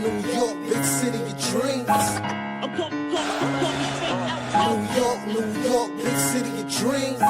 New York, big city of dreams. New York, big city of dreams.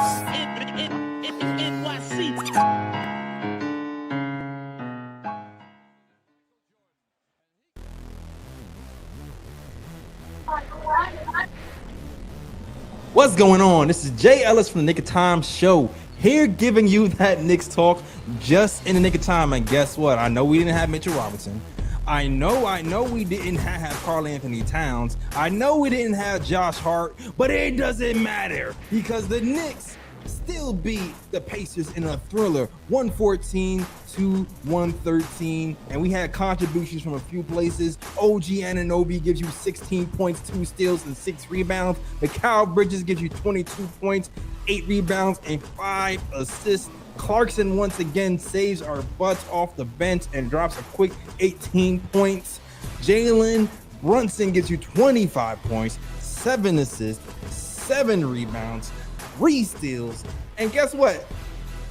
What's going on? This is Jay Ellis from the Knick of Time Show, here giving you that Knicks talk just in the nick of time. And guess what? I know we didn't have Mitchell Robinson. I know we didn't have Karl Anthony Towns. I know we didn't have Josh Hart, but it doesn't matter because the Knicks still beat the Pacers in a thriller, 114-113, and we had contributions from a few places. OG Anunoby gives you 16 points, 2 steals, and 6 rebounds. Mikal Bridges gives you 22 points, 8 rebounds, and 5 assists. Clarkson once again saves our butts off the bench and drops a quick 18 points. Jalen Brunson gives you 25 points, 7 assists, 7 rebounds, 3 steals, and guess what?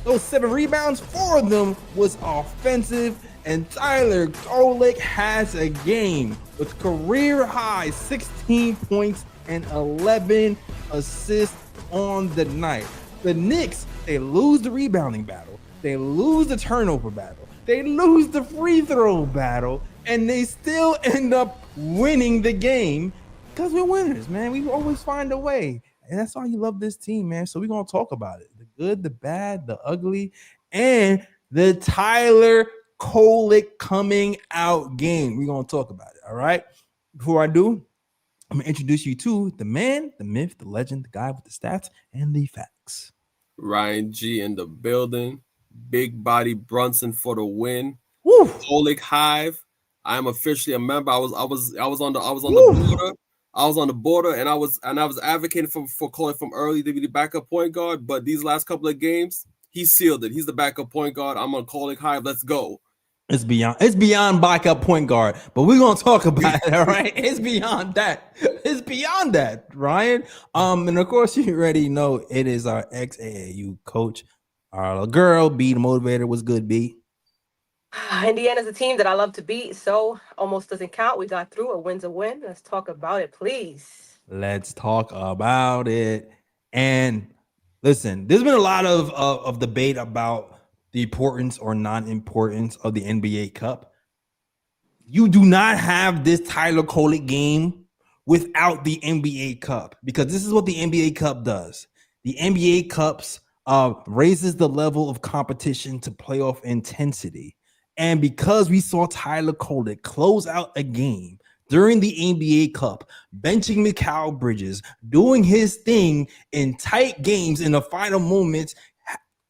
Those 7 rebounds, 4 of them was offensive, and Tyler Kolek has a game with career high 16 points and 11 assists on the night. The Knicks, they lose the rebounding battle, they lose the turnover battle, they lose the free throw battle, and they still end up winning the game because we're winners, man. We always find a way. And that's why you love this team, man. So we're going to talk about it. The good, the bad, the ugly, and the Tyler Kolek coming out game. We're going to talk about it, all right? Before I do, I'm going to introduce you to the man, the myth, the legend, the guy with the stats and the facts. Ryan G in the building. Big body Brunson for the win. Woo. Kolek Hive. I am officially a member. I was on the border. I was on the border, and I was advocating for Kolek from early to be the backup point guard. But these last couple of games, he sealed it. He's the backup point guard. I'm on Kolek Hive. Let's go. It's beyond backup point guard, but we're gonna talk about it. All right, it's beyond that. It's beyond that, Ryan. And of course, you already know it is our ex-AAU coach, our girl B, the motivator. What's good, B? Indiana's a team that I love to beat, so almost doesn't count. We got through. A win's a win. Let's talk about it, please. Let's talk about it. And listen, there's been a lot of debate about the importance or non-importance of the NBA Cup. You do not have this Tyler Kolek game without the NBA Cup, because this is what the NBA Cup does. The NBA Cups raises the level of competition to playoff intensity. And because we saw Tyler Kolek close out a game during the NBA Cup, benching Mikal Bridges, doing his thing in tight games in the final moments,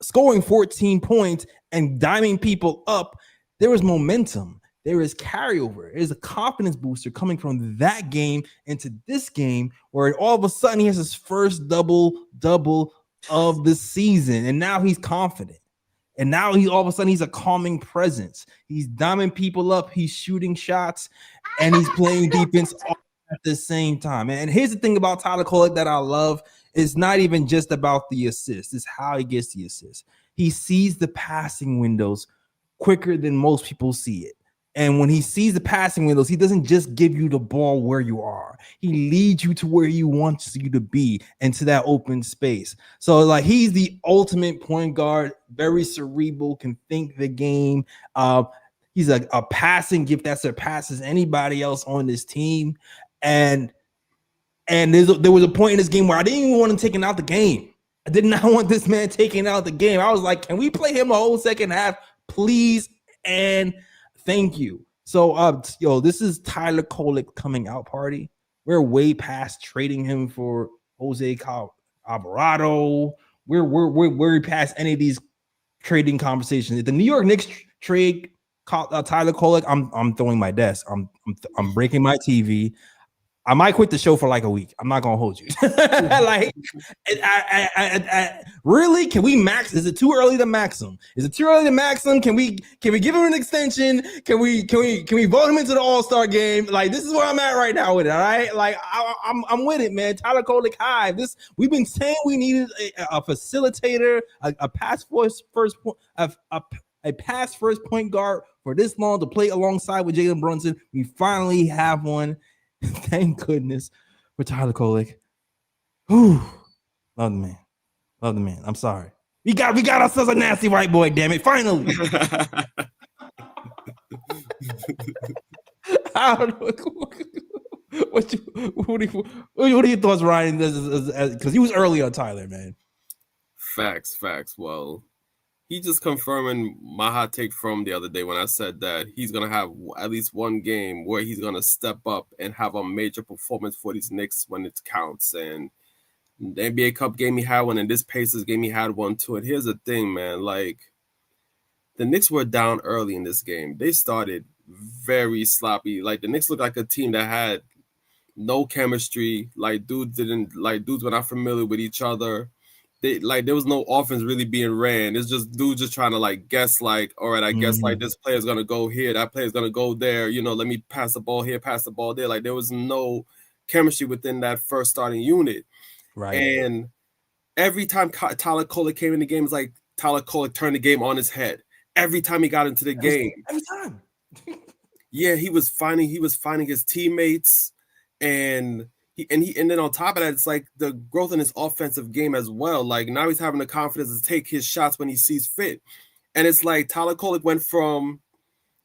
scoring 14 points and diming people up, there is momentum. There is carryover. There's a confidence booster coming from that game into this game, where all of a sudden he has his first double of the season, and now he's confident. And now all of a sudden he's a calming presence. He's diming people up, he's shooting shots, and he's playing defense all at the same time. And here's the thing about Tyler Kolek that I love. It's not even just about the assist. It's how he gets the assist. He sees the passing windows quicker than most people see it. And when he sees the passing windows, he doesn't just give you the ball where you are. He leads you to where he wants you to be, into that open space. So like, he's the ultimate point guard, very cerebral, can think the game. He's a passing gift that surpasses anybody else on this team. And there was a point in this game where I didn't even want him taking out the game. I did not want this man taking out the game. I was like, can we play him a whole second half, please? And thank you. So, this is Tyler Kolek coming out party. We're way past trading him for Jose Alvarado. We're past any of these trading conversations. If the New York Knicks trade Tyler Kolek, I'm throwing my desk. I'm breaking my TV. I might quit the show for like a week. I'm not gonna hold you. Like, really? Can we max? Is it too early to max him? Is it too early to max him? Can we give him an extension? Can we vote him into the All-Star game? Like, this is where I'm at right now with it. All right, like I'm with it, man. Tyler Koleck Hive. We've been saying we needed a facilitator, a pass first point, a a pass first point guard for this long to play alongside with Jalen Brunson. We finally have one. Thank goodness for Tyler Kolek. Whew. Love the man. Love the man. I'm sorry. We got ourselves a nasty white boy, damn it. Finally. I don't know. What are your thoughts, Ryan? Because he was early on Tyler, man. Facts. Well, he just confirming my hot take from the other day when I said that he's gonna have at least one game where he's gonna step up and have a major performance for these Knicks when it counts. And the NBA Cup game he had one, and this Pacers game he had one too. And here's the thing, man, like the Knicks were down early in this game. They started very sloppy. Like the Knicks looked like a team that had no chemistry. Like dudes were not familiar with each other. There was no offense really being ran. It's just dudes just trying to like guess, like, all right, I guess like this player's gonna go here, that player's gonna go there. You know, let me pass the ball here, pass the ball there. Like there was no chemistry within that first starting unit. Right. And every time Tyler Kolek came in the game, it's like Tyler Kolek turned the game on his head. Every time he got into the game. Every time. Yeah, he was finding his teammates, and then on top of that, it's like the growth in his offensive game as well. Like now he's having the confidence to take his shots when he sees fit. And it's like Tyler Kolek went from,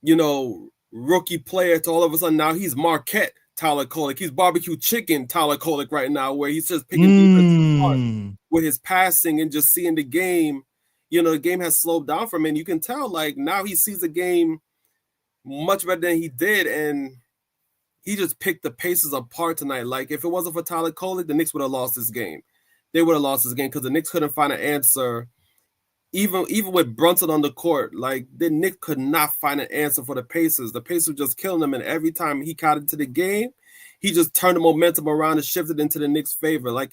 you know, rookie player to all of a sudden now he's Marquette Tyler Kolek. He's barbecue chicken Tyler Kolek right now, where he's just picking defense apart with his passing and just seeing the game. You know, the game has slowed down for him, and you can tell like now he sees the game much better than he did, and he just picked the Pacers apart tonight. Like if it wasn't for Tyler Kolek, the Knicks would have lost this game. They would have lost this game because the Knicks couldn't find an answer. Even with Brunson on the court, like the Knicks could not find an answer for the Pacers. The Pacers were just killing them, and every time he got into the game, he just turned the momentum around and shifted into the Knicks' favor. Like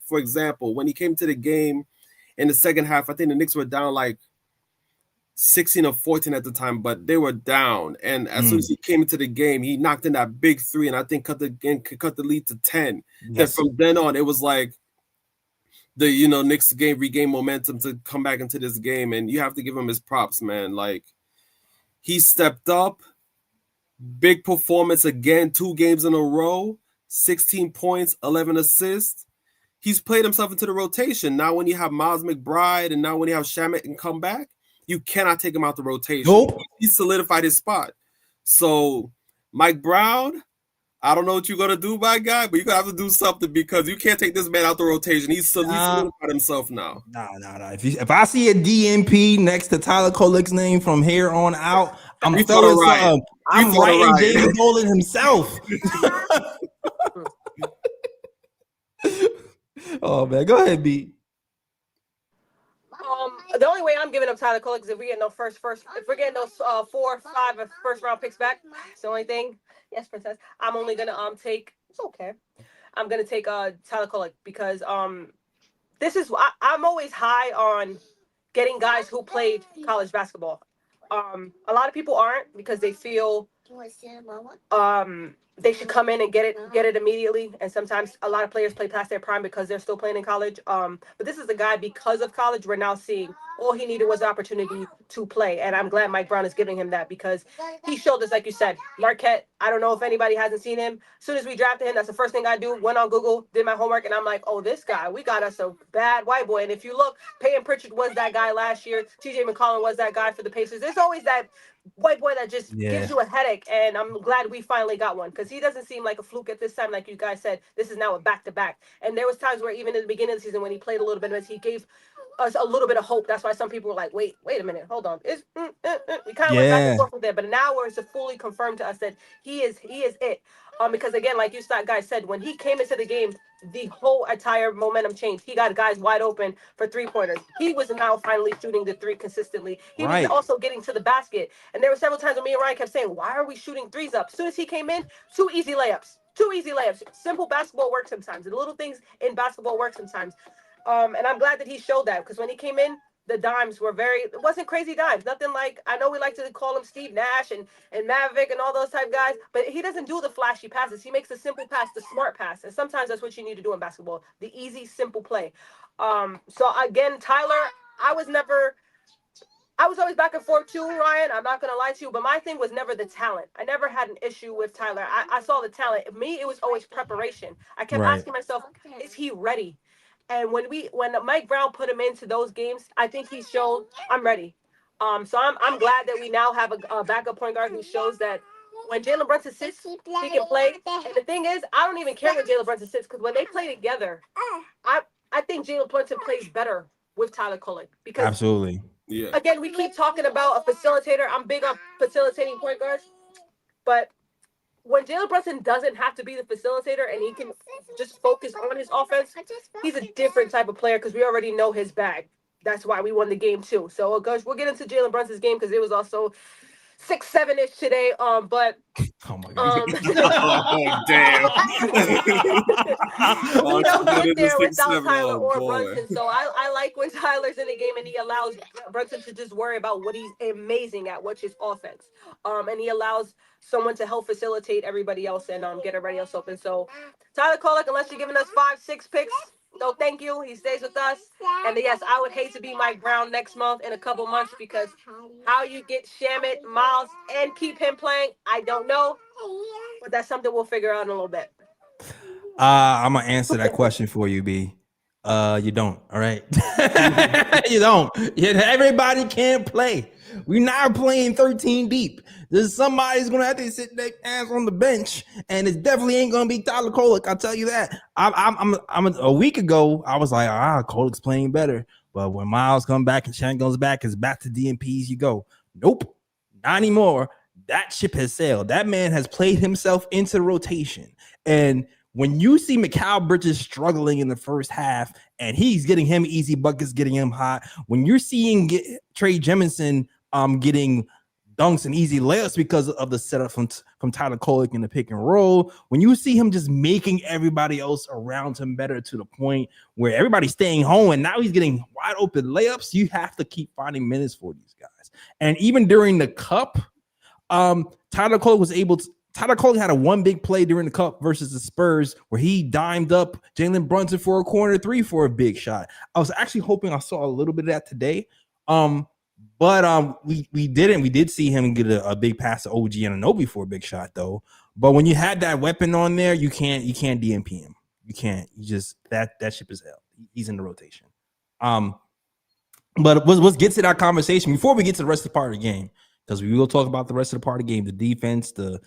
for example, when he came to the game in the second half, I think the Knicks were down like 16 or 14 at the time, but they were down. And as soon as he came into the game, he knocked in that big three, and I think cut the lead to 10. Yes. And from then on, it was like the Knicks regained momentum to come back into this game, and you have to give him his props, man. Like he stepped up, big performance again, 2 games in a row, 16 points, 11 assists. He's played himself into the rotation. Now when you have Miles McBride and now when you have Shamet and come back, you cannot take him out the rotation. Nope. He solidified his spot. So Mike Brown, I don't know what you're going to do, my guy, but you're going to have to do something because you can't take this man out the rotation. He's solidified himself now. Nah. If I see a DNP next to Tyler Kolek's name from here on out, I'm throwing something. I'm writing David Dolan himself. Oh, man. Go ahead, B. The only way I'm giving up Tyler Kolek is if we get no if we're getting those 4 or 5 first round picks back. It's the only thing. Yes, Princess. I'm only gonna take. It's okay. I'm gonna take Tyler Kolek because this is I'm always high on getting guys who played college basketball. A lot of people aren't because they feel they should come in and get it immediately. And sometimes a lot of players play past their prime because they're still playing in college. But this is the guy, because of college, we're now seeing all he needed was the opportunity to play. And I'm glad Mike Brown is giving him that because he showed us, like you said, Marquette. I don't know if anybody hasn't seen him. As soon as we drafted him, that's the first thing I do. Went on Google, did my homework, and I'm like, oh, this guy, we got us a bad white boy. And if you look, Peyton Pritchard was that guy last year. TJ McCollum was that guy for the Pacers. There's always that white boy that just gives you a headache, and I'm glad we finally got one because he doesn't seem like a fluke at this time. Like you guys said, this is now a back-to-back. And there was times where even in the beginning of the season when he played a little bit of it, he gave us a little bit of hope. That's why some people were like, wait a minute, hold on. We kind of went back and forth with that, but now it's fully confirmed to us that he is it. Because again, like you guys said, when he came into the game, the whole entire momentum changed. He got guys wide open for 3-pointers. He was now finally shooting the 3 consistently. He was also getting to the basket. And there were several times when me and Ryan kept saying, why are we shooting 3s up? As soon as he came in, 2 easy layups. Simple basketball works sometimes. The little things in basketball work sometimes. And I'm glad that he showed that because when he came in, the dimes were it wasn't crazy dimes. Nothing like, I know we like to call him Steve Nash and Mavic and all those type guys, but he doesn't do the flashy passes. He makes the simple pass, the smart pass. And sometimes that's what you need to do in basketball, the easy, simple play. So again, Tyler, I was never I was always back and forth too, Ryan. I'm not gonna lie to you, but my thing was never the talent. I never had an issue with Tyler. I saw the talent. Me, it was always preparation. I kept asking myself, is he ready? And when Mike Brown put him into those games, I think he showed I'm ready. So I'm glad that we now have a backup point guard who shows that when Jalen Brunson sits, he can play. And the thing is, I don't even care when Jalen Brunson sits because when they play together, I think Jalen Brunson plays better with Tyler Kolek because absolutely. Yeah. Again, we keep talking about a facilitator. I'm big on facilitating point guards, but when Jalen Brunson doesn't have to be the facilitator and he can just focus on his offense, he's a different type of player because we already know his bag. That's why we won the game too. So, gosh, we'll get into Jalen Brunson's game because it was also 6-7-ish today. But oh my god. Oh damn. We don't get there without Tyler or Brunson. So I like when Tyler's in the game and he allows Brunson to just worry about what he's amazing at, which is offense. And he allows someone to help facilitate everybody else and get everybody else open. So Tyler Kolek, unless you're giving us 5-6 picks, no thank you. He stays with us. And yes, I would hate to be Mike Brown next month in a couple months because how you get Shamet, Miles, and keep him playing, I don't know. But that's something we'll figure out in a little bit. I'm gonna answer that question for you, B. You don't. All right. You don't. Everybody can't play. We're not playing 13 deep. There's somebody's gonna have to sit their ass on the bench, and it definitely ain't gonna be Tyler Kolek. I'll tell you that. I'm a week ago. I was like, Kolek's playing better. But when Miles comes back and Shan goes back, it's back to DMPs. You go, nope, not anymore. That ship has sailed. That man has played himself into rotation, and when you see Mikal Bridges struggling in the first half and he's getting him easy buckets, getting him hot, when you're seeing Tre Jemison getting dunks and easy layups because of the setup from Tyler Kolek in the pick and roll, when you see him just making everybody else around him better to the point where everybody's staying home and now he's getting wide open layups, you have to keep finding minutes for these guys. And even during the cup, Tyler Kolek had a one big play during the cup versus the Spurs where he dimed up Jalen Brunson for a corner three for a big shot. I was actually hoping I saw a little bit of that today. But we didn't. We did see him get a big pass to OG and Anunoby for a big shot though. But when you had that weapon on there, you can't DMP him. You can't. You just that ship is hell. He's in the rotation. But let's get to that conversation before we get to the rest of the part of the game, because we will talk about the rest of the part of the game, the defense, the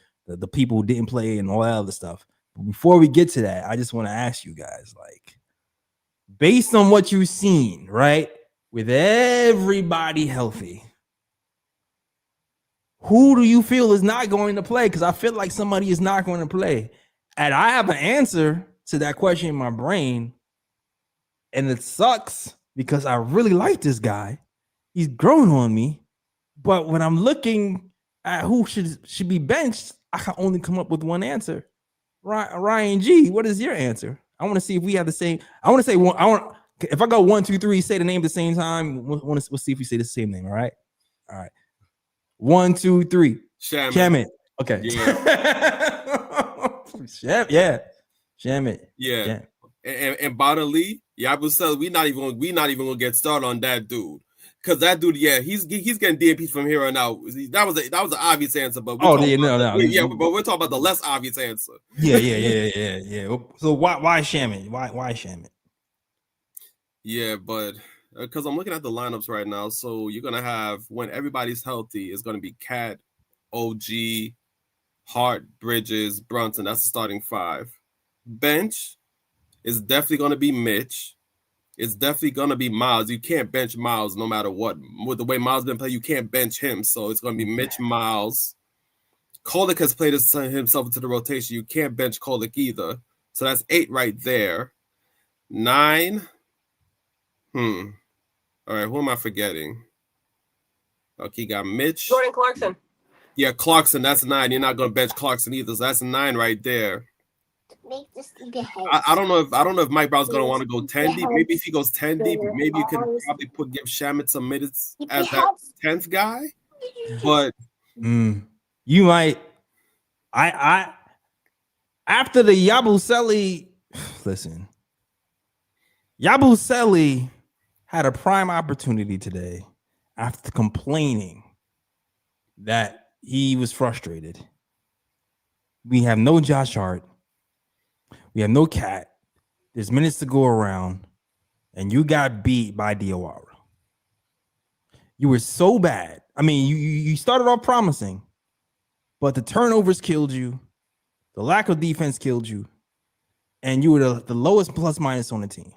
people who didn't play and all that other stuff. But before we get to that, I just want to ask you guys, like, based on what you've seen, right, with everybody healthy, who do you feel is not going to play? Because I feel like somebody is not going to play. And I have an answer to that question in my brain. And it sucks because I really like this guy. He's grown on me. But when I'm looking at who should be benched, I can only come up with one answer. Ryan G, what is your answer? I want to see if we have the same. I want to say one. If I go 1, 2, 3, say the name at the same time. We'll see if we say the same name. All right. 1, 2, 3. Shamet. Okay. Yeah. Shamet. Yeah. And bodily, Yabusele, we not even gonna get started on that dude. Because that dude, he's getting DMPs from here on out. That was an obvious answer, but but we're talking about the less obvious answer. Yeah. So why Shamet? Why Shamet? Yeah, but because I'm looking at the lineups right now, so you're gonna have, when everybody's healthy, it's gonna be Cat, OG, Hart, Bridges, Brunson. That's the starting 5. Bench is definitely gonna be Mitch. It's definitely going to be Miles. You can't bench Miles no matter what. With the way Miles been playing, you can't bench him. So it's going to be Mitch, Miles. Kolek has played himself into the rotation. You can't bench Kolek either. So that's 8 right there. 9. All right, who am I forgetting? Okay, you got Mitch. Jordan Clarkson. Yeah, Clarkson, that's 9. You're not going to bench Clarkson either. So that's 9 right there. I don't know if Mike Brown's gonna want to go 10 deep. Maybe if he goes 10 deep, maybe you can probably give Shamet some minutes as that 10th guy. But you might. I after the Yabusele, listen. Yabusele had a prime opportunity today, after complaining that he was frustrated. We have no Josh Hart. We have no Cat. There's minutes to go around, and you got beat by Diawara. You were so bad. I mean, you started off promising, but the turnovers killed you. The lack of defense killed you. And you were the lowest plus minus on the team.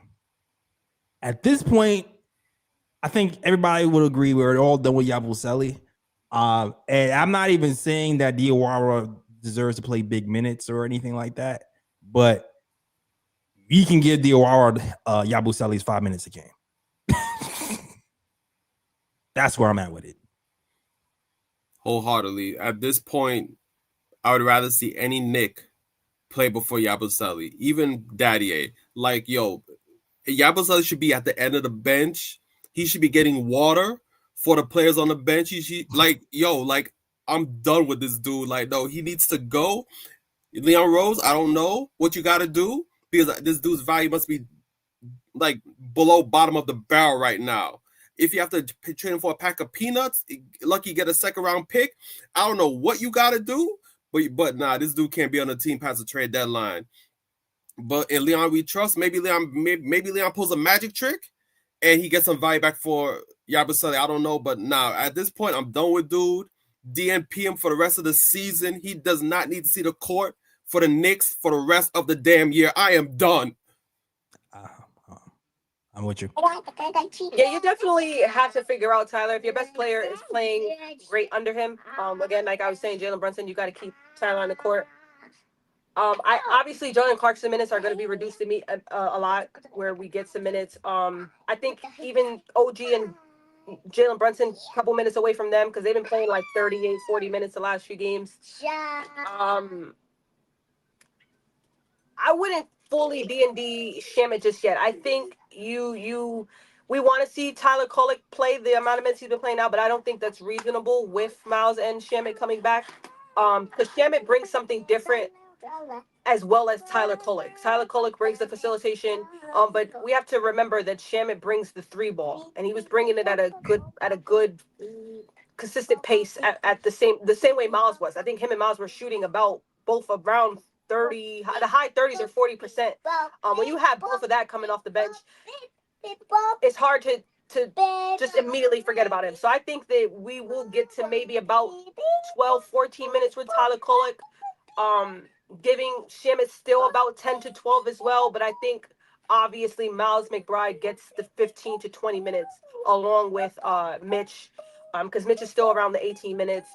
At this point, I think everybody would agree we're all done with Yabusele. And I'm not even saying that Diawara deserves to play big minutes or anything like that, but we can give Diawara Yabusele's 5 minutes a game. That's where I'm at with it. Wholeheartedly. At this point, I would rather see any Knick play before Yabusele, even Daddy. Like, yo, Yabusele should be at the end of the bench. He should be getting water for the players on the bench. I'm done with this dude. Like, no, he needs to go. Leon Rose, I don't know what you got to do because this dude's value must be like below bottom of the barrel right now. If you have to trade him for a pack of peanuts, lucky you get a second round pick. I don't know what you got to do, but nah, this dude can't be on the team past the trade deadline. But in Leon, we trust. Maybe Leon pulls a magic trick and he gets some value back for Yabusele. I don't know, but nah, at this point, I'm done with dude. DNP him for the rest of the season. He does not need to see the court for the Knicks for the rest of the damn year. I am done. I'm with you. Yeah, you definitely have to figure out, Tyler, if your best player is playing great under him. Again, like I was saying, Jalen Brunson, you got to keep Tyler on the court. I obviously Jordan Clarkson minutes are going to be reduced to me a lot, where we get some minutes. I think even OG and Jalen Brunson, a couple minutes away from them because they've been playing like 38, 40 minutes the last few games. I wouldn't fully DND Shamet just yet. I think we want to see Tyler Kolek play the amount of minutes he's been playing now, but I don't think that's reasonable with Miles and Shamet coming back. Because Shamet brings something different as well as Tyler Kolek. Tyler Kolek brings the facilitation, but we have to remember that Shamet brings the three ball, and he was bringing it at a good consistent pace at the same way Miles was. I think him and Miles were shooting about both around 30, the high 30s or 40%. When you have both of that coming off the bench, it's hard to just immediately forget about him. So I think that we will get to maybe about 12, 14 minutes with Tyler Kolek, giving Shamet still about 10 to 12 as well. But I think obviously Miles McBride gets the 15 to 20 minutes along with Mitch, because Mitch is still around the 18 minutes.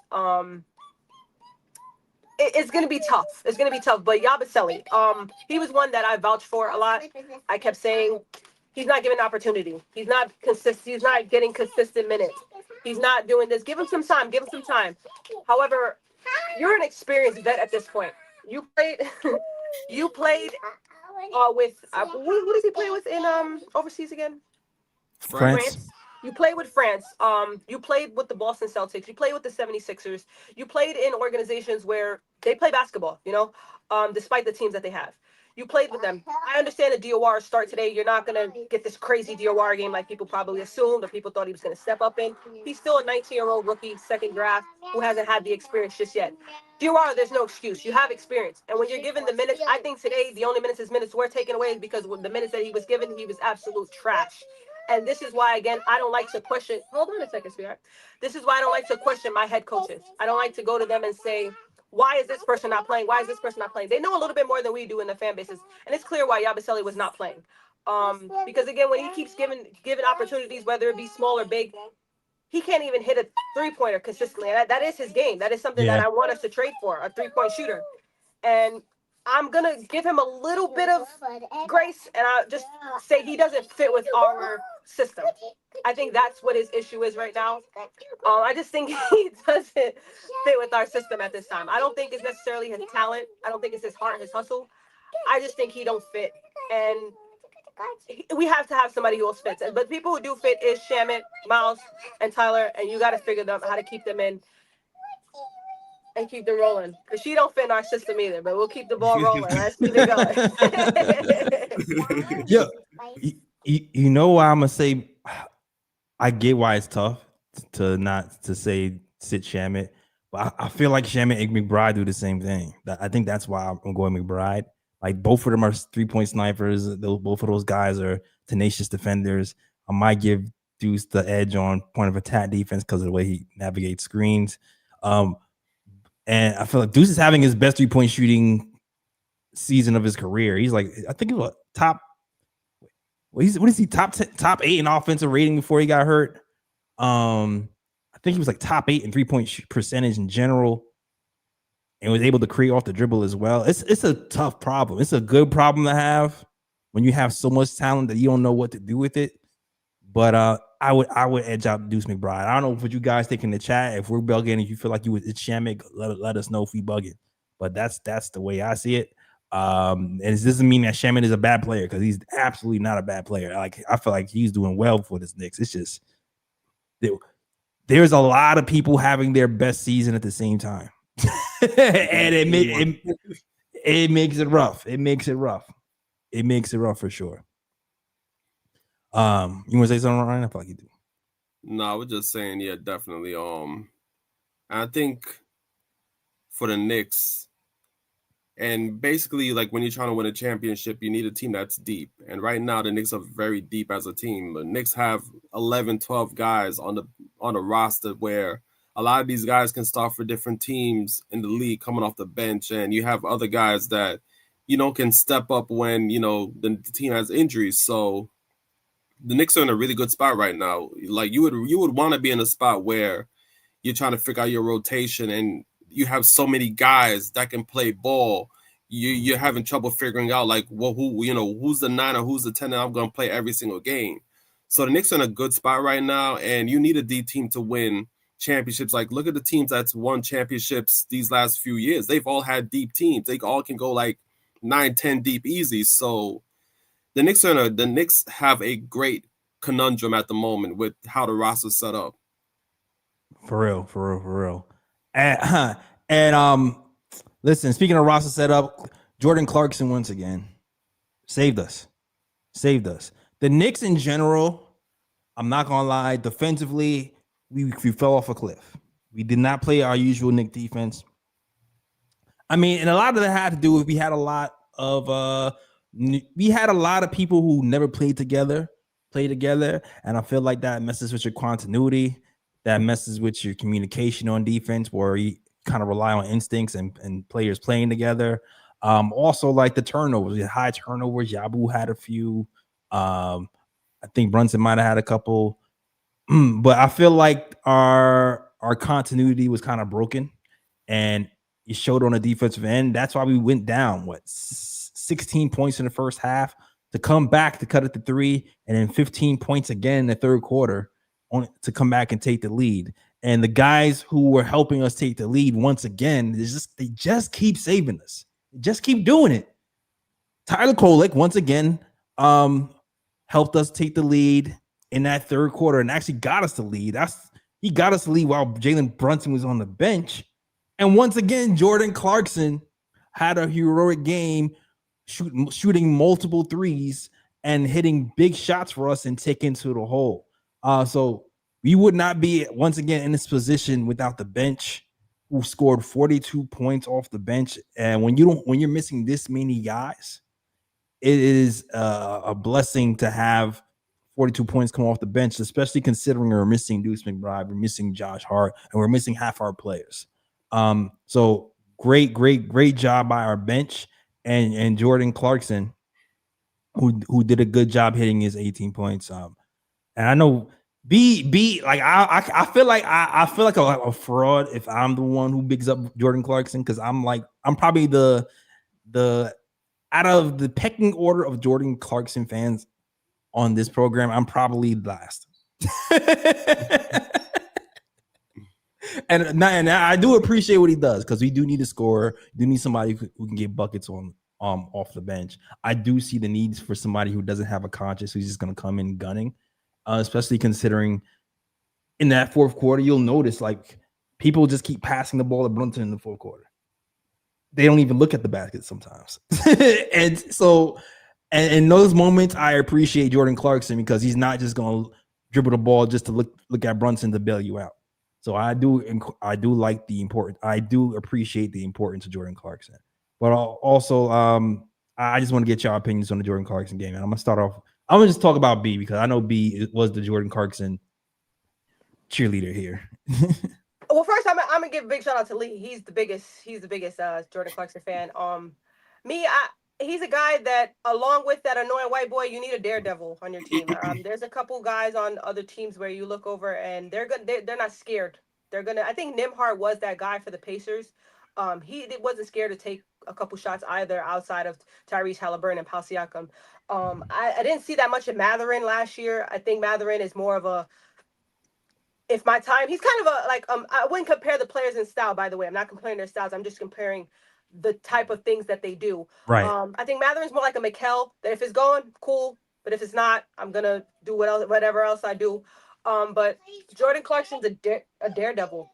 It's going to be tough. It's going to be tough. But Yabusele, he was one that I vouched for a lot. I kept saying he's not given opportunity. He's not consistent. He's not getting consistent minutes. He's not doing this. Give him some time. Give him some time. However, you're an experienced vet at this point. You played with who does he play with in overseas again? France. You played with France. You played with the Boston Celtics. You played with the 76ers. You played in organizations where they play basketball, despite the teams that they have. You played with them. I understand the Diawara start today. You're not going to get this crazy Diawara game like people probably assumed or people thought he was going to step up in. He's still a 19-year-old rookie, second draft, who hasn't had the experience just yet. Diawara, there's no excuse. You have experience. And when you're given the minutes, I think today the only minutes his minutes were taken away is because with the minutes that he was given, he was absolute trash. And this is why, again, I don't like to question. Hold on a second, sweetheart. This is why I don't like to question my head coaches. I don't like to go to them and say, why is this person not playing? Why is this person not playing? They know a little bit more than we do in the fan bases. And it's clear why Yabusele was not playing. Because, again, when he keeps given opportunities, whether it be small or big, he can't even hit a three-pointer consistently. And that is his game. That is something that I want us to trade for, a three-point shooter. And I'm going to give him a little bit of grace, and I'll just say he doesn't fit with our system. I think that's what his issue is right now. I just think he doesn't fit with our system at this time. I don't think it's necessarily his talent. I don't think it's his heart, his hustle. I just think he don't fit. And we have to have somebody who else fits. But people who do fit is Shamet, Miles, and Tyler, and you got to figure out how to keep them in and keep them rolling. Because she don't fit in our system either, but we'll keep the ball rolling. Let's keep it going. Yeah. You know why I'm going to say I get why it's tough? to not to say sit Shamet, but I feel like Shamet and McBride do the same thing. I think that's why I'm going McBride. Like both of them are 3-point snipers. Both of those guys are tenacious defenders. I might give Deuce the edge on point of attack defense because of the way he navigates screens. And I feel like Deuce is having his best 3-point shooting season of his career. He's like, I think he was top. What is he top 8 in offensive rating before he got hurt? I think he was like top 8 in 3-point percentage in general, and was able to create off the dribble as well. It's a tough problem. It's a good problem to have when you have so much talent that you don't know what to do with it. But I would edge out Deuce McBride. I don't know what you guys think in the chat. If we're bugging, if you feel like it's Shamet, let us know if we bugging. But that's the way I see it. And it doesn't mean that Shamet is a bad player, because he's absolutely not a bad player. Like, I feel like he's doing well for this Knicks. It's just there's a lot of people having their best season at the same time. And it makes it rough. It makes it rough for sure. You want to say something, Ryan? I feel like you do. No, I was just saying, yeah, definitely. I think for the Knicks, and basically, like, when you're trying to win a championship, you need a team that's deep. And right now, the Knicks are very deep as a team. The Knicks have 11, 12 guys on the roster where a lot of these guys can start for different teams in the league coming off the bench. And you have other guys that, can step up when, the team has injuries. So the Knicks are in a really good spot right now. Like, you would want to be in a spot where you're trying to figure out your rotation and you have so many guys that can play ball. You're having trouble figuring out, like, well, who's the 9 or who's the 10 that I'm going to play every single game. So the Knicks are in a good spot right now, and you need a deep team to win championships. Like, look at the teams that's won championships these last few years. They've all had deep teams. They all can go like 9, 10 deep easy. So the Knicks have a great conundrum at the moment with how the roster's set up. For real. And listen, speaking of roster setup, Jordan Clarkson once again saved us. The Knicks in general, I'm not gonna lie, defensively, we fell off a cliff. We did not play our usual Knicks defense. I mean, and a lot of that had to do with we had a lot of people who never played together, and I feel like that messes with your continuity. That messes with your communication on defense, where you kind of rely on instincts and players playing together. Also, like the turnovers, high turnovers. Yabu had a few. I think Brunson might have had a couple. But I feel like our continuity was kind of broken, and it showed on the defensive end. That's why we went down 16 points in the first half to come back to cut it to 3, and then 15 points again in the third quarter to come back and take the lead. And the guys who were helping us take the lead once again, they just keep saving us. They just keep doing it. Tyler Kolek once again helped us take the lead in that third quarter and actually got us the lead. He got us the lead while Jalen Brunson was on the bench. And once again, Jordan Clarkson had a heroic game, shooting multiple threes and hitting big shots for us and taking to the hole. So we would not be once again in this position without the bench, who scored 42 points off the bench. And when you're missing this many guys, it is a blessing to have 42 points come off the bench, especially considering we're missing Deuce McBride, we're missing Josh Hart, and we're missing half our players. So great job by our bench and Jordan Clarkson, who did a good job hitting his 18 points. And I know B like I feel like a fraud if I'm the one who bigs up Jordan Clarkson, because I'm probably the out of the pecking order of Jordan Clarkson fans on this program, I'm probably last. and I do appreciate what he does, because we do need a scorer. We do need somebody who can get buckets on off the bench. I do see the needs for somebody who doesn't have a conscience, who's just going to come in gunning. Especially considering in that fourth quarter, you'll notice like people just keep passing the ball to Brunson in the fourth quarter. They don't even look at the basket sometimes. And so, and in those moments, I appreciate Jordan Clarkson, because he's not just going to dribble the ball just to look at Brunson to bail you out. So I do like the importance. I do appreciate the importance of Jordan Clarkson. But also, I just want to get your opinions on the Jordan Clarkson game. And I'm gonna start off. I'm gonna just talk about B because I know B was the Jordan Clarkson cheerleader here. Well, first I'm gonna give a big shout out to Lee. He's the biggest Jordan Clarkson fan. He's a guy that, along with that annoying white boy, you need a daredevil on your team. There's a couple guys on other teams where you look over and they're not scared. I think Nembhard was that guy for the Pacers. He wasn't scared to take a couple shots either outside of Tyrese Halliburton and Pau Siakam. I didn't see that much in Mathurin last year. I think Mathurin is more of a, if my time, he's kind of a, I wouldn't compare the players in style, by the way. I'm not comparing their styles. I'm just comparing the type of things that they do. Right. I think Mathurin's more like a Mikal, that if it's going, cool. But if it's not, I'm going to do whatever else I do. But Jordan Clarkson's a daredevil.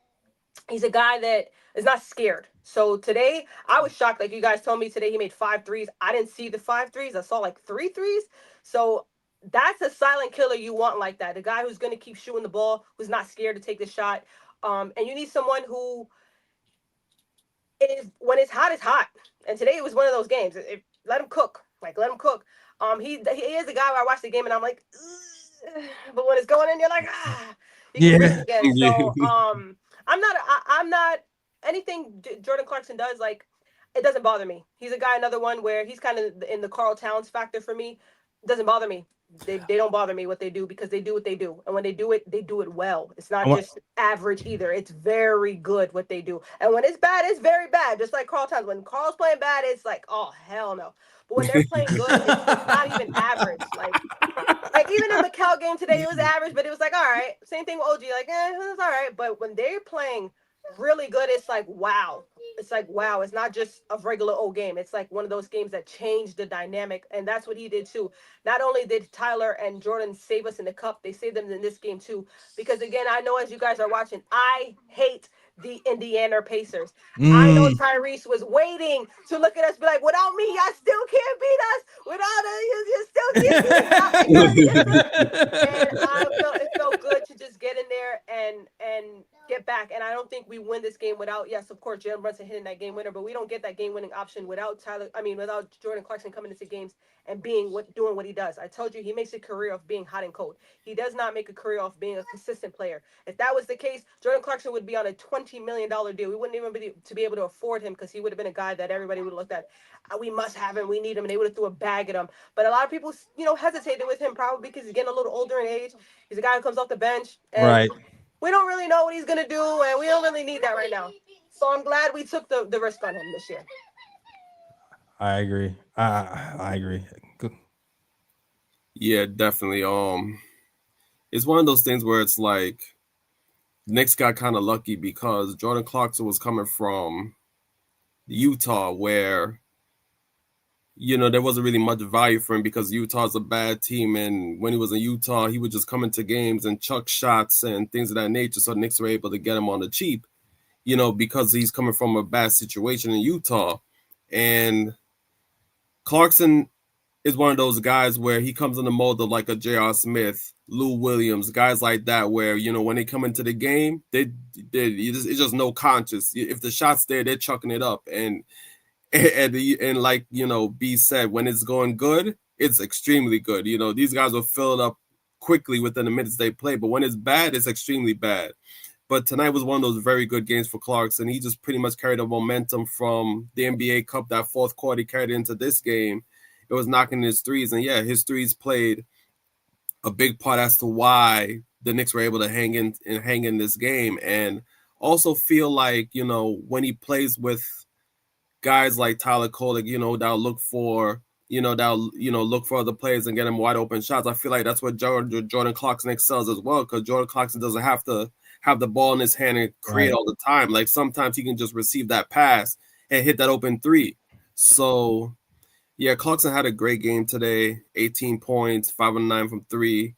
He's a guy that is not scared. So today, I was shocked. Like you guys told me today, he made 5 threes. I didn't see the 5 threes. I saw like 3 threes. So that's a silent killer you want like that. The guy who's going to keep shooting the ball, who's not scared to take the shot. And you need someone who is, when it's hot, it's hot. And today it was one of those games. Let him cook. Let him cook. He is the guy where I watch the game and I'm like, ugh. But when it's going in, you're like, he can bring it again. So I'm not anything Jordan Clarkson does, it doesn't bother me. He's a guy, another one where he's kind of in the Karl Towns factor for me. It doesn't bother me. They don't bother me what they do because they do what they do. And when they do it well. It's not just average either. It's very good what they do. And when it's bad, it's very bad. Just like Karl Towns. When Karl's playing bad, it's like, oh, hell no. But when they're playing good, it's not even average. Like even in the Mikal game today, it was average, but it was like, all right. Same thing with OG. It's all right. But when they're playing really good, it's like, wow. It's like, wow. It's not just a regular old game. It's like one of those games that changed the dynamic. And that's what he did too. Not only did Tyler and Jordan save us in the cup, they saved them in this game too. Because again, I know as you guys are watching, I hate the Indiana Pacers. I know Tyrese was waiting to look at us, be like, without me, y'all still can't beat us. Without us, you still can't beat us. And it felt good to just get in there and get back. And I don't think we win this game without, yes, of course, Jalen Brunson hitting that game winner, but we don't get that game winning option without without Jordan Clarkson coming into games and doing what he does. I told you, he makes a career of being hot and cold. He does not make a career of being a consistent player. If that was the case, Jordan Clarkson would be on a $20 million deal. We wouldn't even be able to afford him because he would have been a guy that everybody would have looked at. We must have him. We need him. And they would have threw a bag at him. But a lot of people, hesitated with him probably because he's getting a little older in age. He's a guy who comes off the bench. And right. We don't really know what he's going to do, and we don't really need that right now. So I'm glad we took the risk on him this year. I agree. I agree. Good. Yeah, definitely. It's one of those things where it's like Knicks got kind of lucky because Jordan Clarkson was coming from Utah, where there wasn't really much value for him because Utah's a bad team, and when he was in Utah, he would just come into games and chuck shots and things of that nature. So the Knicks were able to get him on the cheap, because he's coming from a bad situation in Utah. And Clarkson is one of those guys where he comes in the mold of like a J.R. Smith, Lou Williams, guys like that, where, when they come into the game, it's just no conscience. If the shot's there, they're chucking it up. And like, B said, when it's going good, it's extremely good. These guys will fill it up quickly within the minutes they play. But when it's bad, it's extremely bad. But tonight was one of those very good games for Clarkson. He just pretty much carried the momentum from the NBA Cup, that fourth quarter. He carried it into this game. It was knocking his threes. And, yeah, his threes played a big part as to why the Knicks were able to hang in this game. And also feel like, when he plays with guys like Tyler Kolek, that'll look for, look for other players and get him wide open shots. I feel like that's what Jordan Clarkson excels as well, because Jordan Clarkson doesn't have to have the ball in his hand and create all the time. Like sometimes he can just receive that pass and hit that open three. So yeah, Clarkson had a great game today. 18 points, 5 of 9 from 3.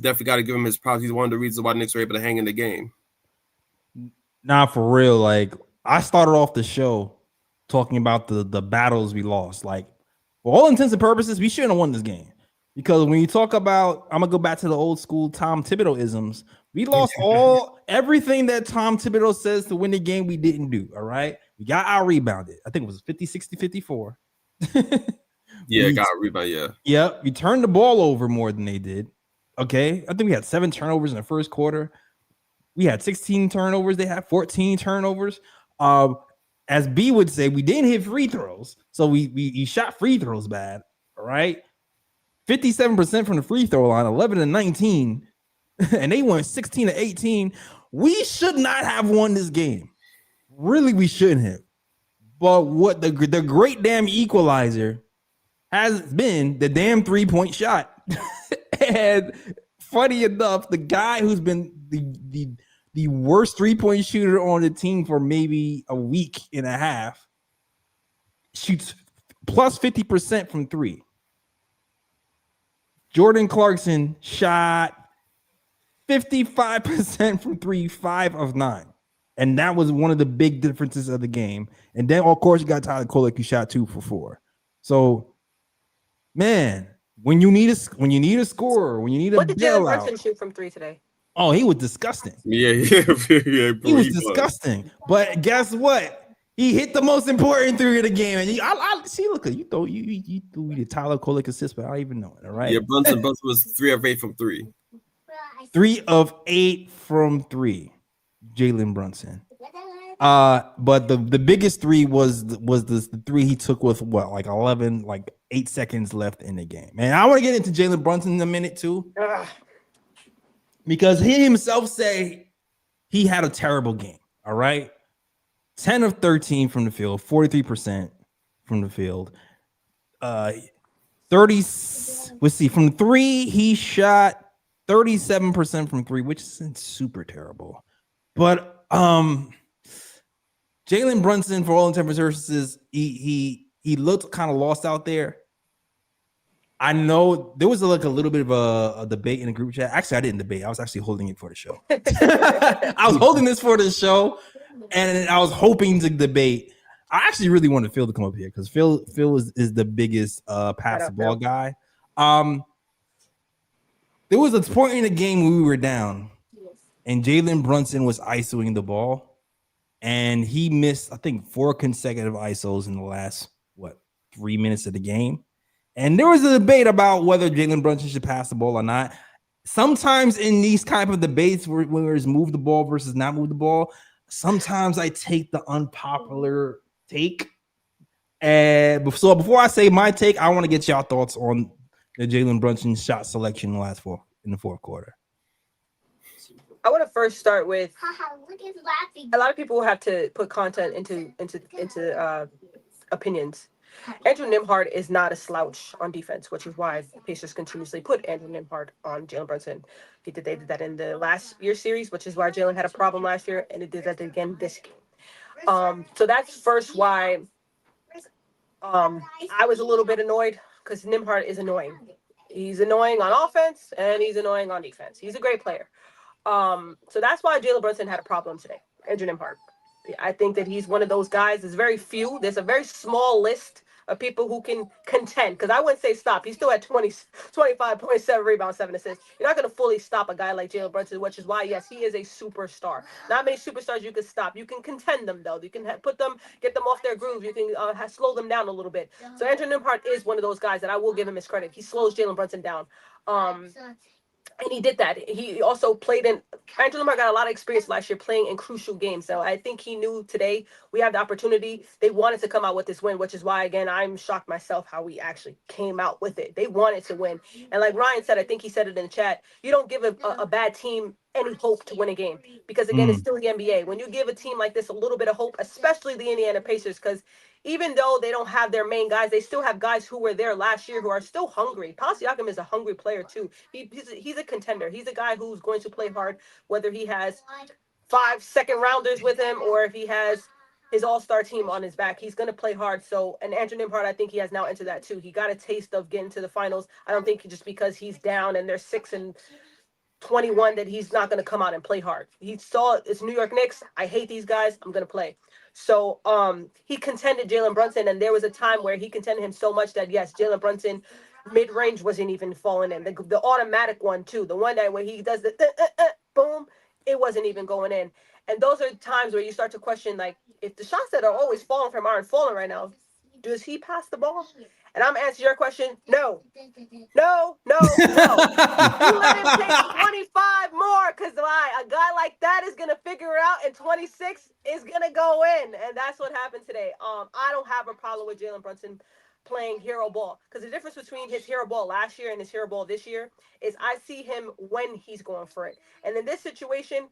Definitely got to give him his props. He's one of the reasons why the Knicks were able to hang in the game. Nah, for real. Like I started off the show talking about the battles we lost. Like for all intents and purposes, we shouldn't have won this game. Because when you talk about, I'm gonna go back to the old school Tom Thibodeau isms. We lost everything that Tom Thibodeau says to win the game. We didn't do. All right, we got out rebounded. I think it was 50, 60, 54. Yeah, got a rebound. Yeah. Yep, we turned the ball over more than they did. Okay, I think we had 7 turnovers in the first quarter. We had 16 turnovers. They had 14 turnovers. As B would say, we didn't hit free throws, so we shot free throws bad. All right. 57% from the free throw line, 11 to 19, and they went 16 to 18. We should not have won this game. Really, we shouldn't have. But what the great damn equalizer has been the damn 3-point shot. And funny enough, the guy who's been the worst 3-point shooter on the team for maybe a week and a half shoots plus 50% from 3. Jordan Clarkson shot 55% from 3, 5 of 9. And that was one of the big differences of the game. And then, of course, you got Tyler Kolek, who shot 2 for 4. So, man, when you need a scorer, when you need what a did Jalen bailout. Brunson shoot from 3 today? Oh, he was disgusting. Yeah. He was disgusting. But guess what? He hit the most important 3 of the game. And I see, look, you threw the Tyler Kolek assist, but I don't even know it. All right. Yeah, Brunson was 3 of 8 from 3. 3 of 8 from 3. Jalen Brunson. But the biggest 3 was the 3 he took with what, like 8 seconds left in the game. And I want to get into Jalen Brunson in a minute too. Because he himself say he had a terrible game. All right. 10 of 13 from the field, 43% from the field. 30, let's see, from 3, he shot 37% from 3, which is super terrible. But Jalen Brunson, for all intents and purposes, he looked kind of lost out there. I know there was a little bit of a debate in the group chat. Actually, I didn't debate. I was actually holding it for the show. I was holding this for the show, and I was hoping to debate. I actually really wanted Phil to come up here because Phil is the biggest pass the ball guy. There was a point in the game where we were down, and Jalen Brunson was ISOing the ball, and he missed, I think, 4 consecutive ISOs in the last 3 minutes of the game. And there was a debate about whether Jalen Brunson should pass the ball or not. Sometimes in these type of debates where there's move the ball versus not move the ball, sometimes I take the unpopular take. And so before I say my take, I want to get y'all thoughts on the Jalen Brunson shot selection in the fourth quarter. I want to first start with a lot of people have to put content into opinions. Andrew Nembhard is not a slouch on defense, which is why the Pacers continuously put Andrew Nembhard on Jalen Brunson. They did that in the last year's series, which is why Jalen had a problem last year, and it did that again this game. So that's first why I was a little bit annoyed, because Nembhard is annoying. He's annoying on offense, and he's annoying on defense. He's a great player. So that's why Jalen Brunson had a problem today, Andrew Nembhard. I think that he's one of those guys. There's very few. There's a very small list of people who can contend. Because I wouldn't say stop. He's still at 25.7 rebounds, 7 assists. You're not going to fully stop a guy like Jalen Brunson, which is why, yes, he is a superstar. Not many superstars you can stop. You can contend them, though. You can put them, get them off their groove. You can slow them down a little bit. So Andrew Nembhard is one of those guys that I will give him his credit. He slows Jalen Brunson down. And he did that. He also played in. Andrew Nembhard got a lot of experience last year playing in crucial games. So I think he knew today we have the opportunity. They wanted to come out with this win, which is why, again, I'm shocked myself how we actually came out with it. They wanted to win. And like Ryan said, I think he said it in the chat, you don't give a bad team any hope to win a game. Because, again, it's still the NBA. When you give a team like this a little bit of hope, especially the Indiana Pacers, because even though they don't have their main guys, they still have guys who were there last year who are still hungry. Siakam is a hungry player, too. He's a contender. He's a guy who's going to play hard, whether he has 5 second-rounders with him or if he has his all-star team on his back. He's going to play hard. So, and Andrew Nembhard, I think he has now entered that, too. He got a taste of getting to the finals. I don't think just because he's down and they're 6-21 that he's not going to come out and play hard. He saw it's New York Knicks. I hate these guys. I'm going to play. So he contended Jalen Brunson, and there was a time where he contended him so much that, yes, Jalen Brunson mid-range wasn't even falling in. The automatic one too, the one that when he does the boom, it wasn't even going in. And those are times where you start to question, like, if the shots that are always falling from aren't falling right now, does he pass the ball? And I'm answering your question, no. No. You let him take 25 more, because a guy like that is going to figure it out, and 26 is going to go in. And that's what happened today. I don't have a problem with Jalen Brunson playing hero ball, because the difference between his hero ball last year and his hero ball this year is I see him when he's going for it. And in this situation,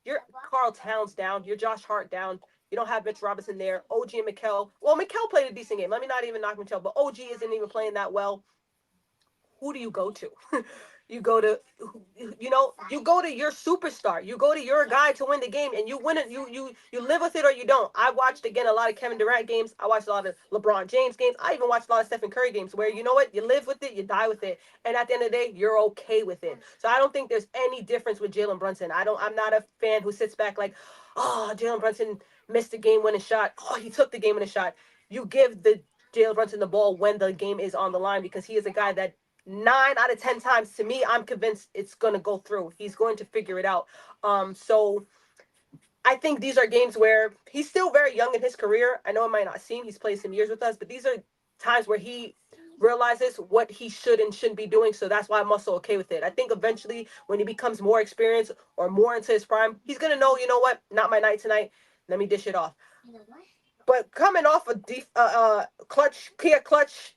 you're Karl Towns down, you're Josh Hart down, you don't have Mitch Robinson there, OG and Mikal. Well, Mikal played a decent game. Let me not even knock Mikal, but OG isn't even playing that well. Who do you go to? You go to your superstar. You go to your guy to win the game, and you win it. You live with it or you don't. I watched again a lot of Kevin Durant games. I watched a lot of LeBron James games. I even watched a lot of Stephen Curry games where, you know what, you live with it, you die with it, and at the end of the day, you're okay with it. So I don't think there's any difference with Jalen Brunson. I'm not a fan who sits back like, oh, Jalen Brunson missed the game-winning shot. Oh, he took the game-winning shot. You give the Jalen Brunson the ball when the game is on the line, because he is a guy that 9 out of 10 times, to me, I'm convinced it's going to go through. He's going to figure it out. So I think these are games where he's still very young in his career. I know it might not seem, he's played some years with us, but these are times where he realizes what he should and shouldn't be doing. So that's why I'm also okay with it. I think eventually when he becomes more experienced or more into his prime, he's going to know, you know what, not my night tonight. Let me dish it off. But coming off a clutch,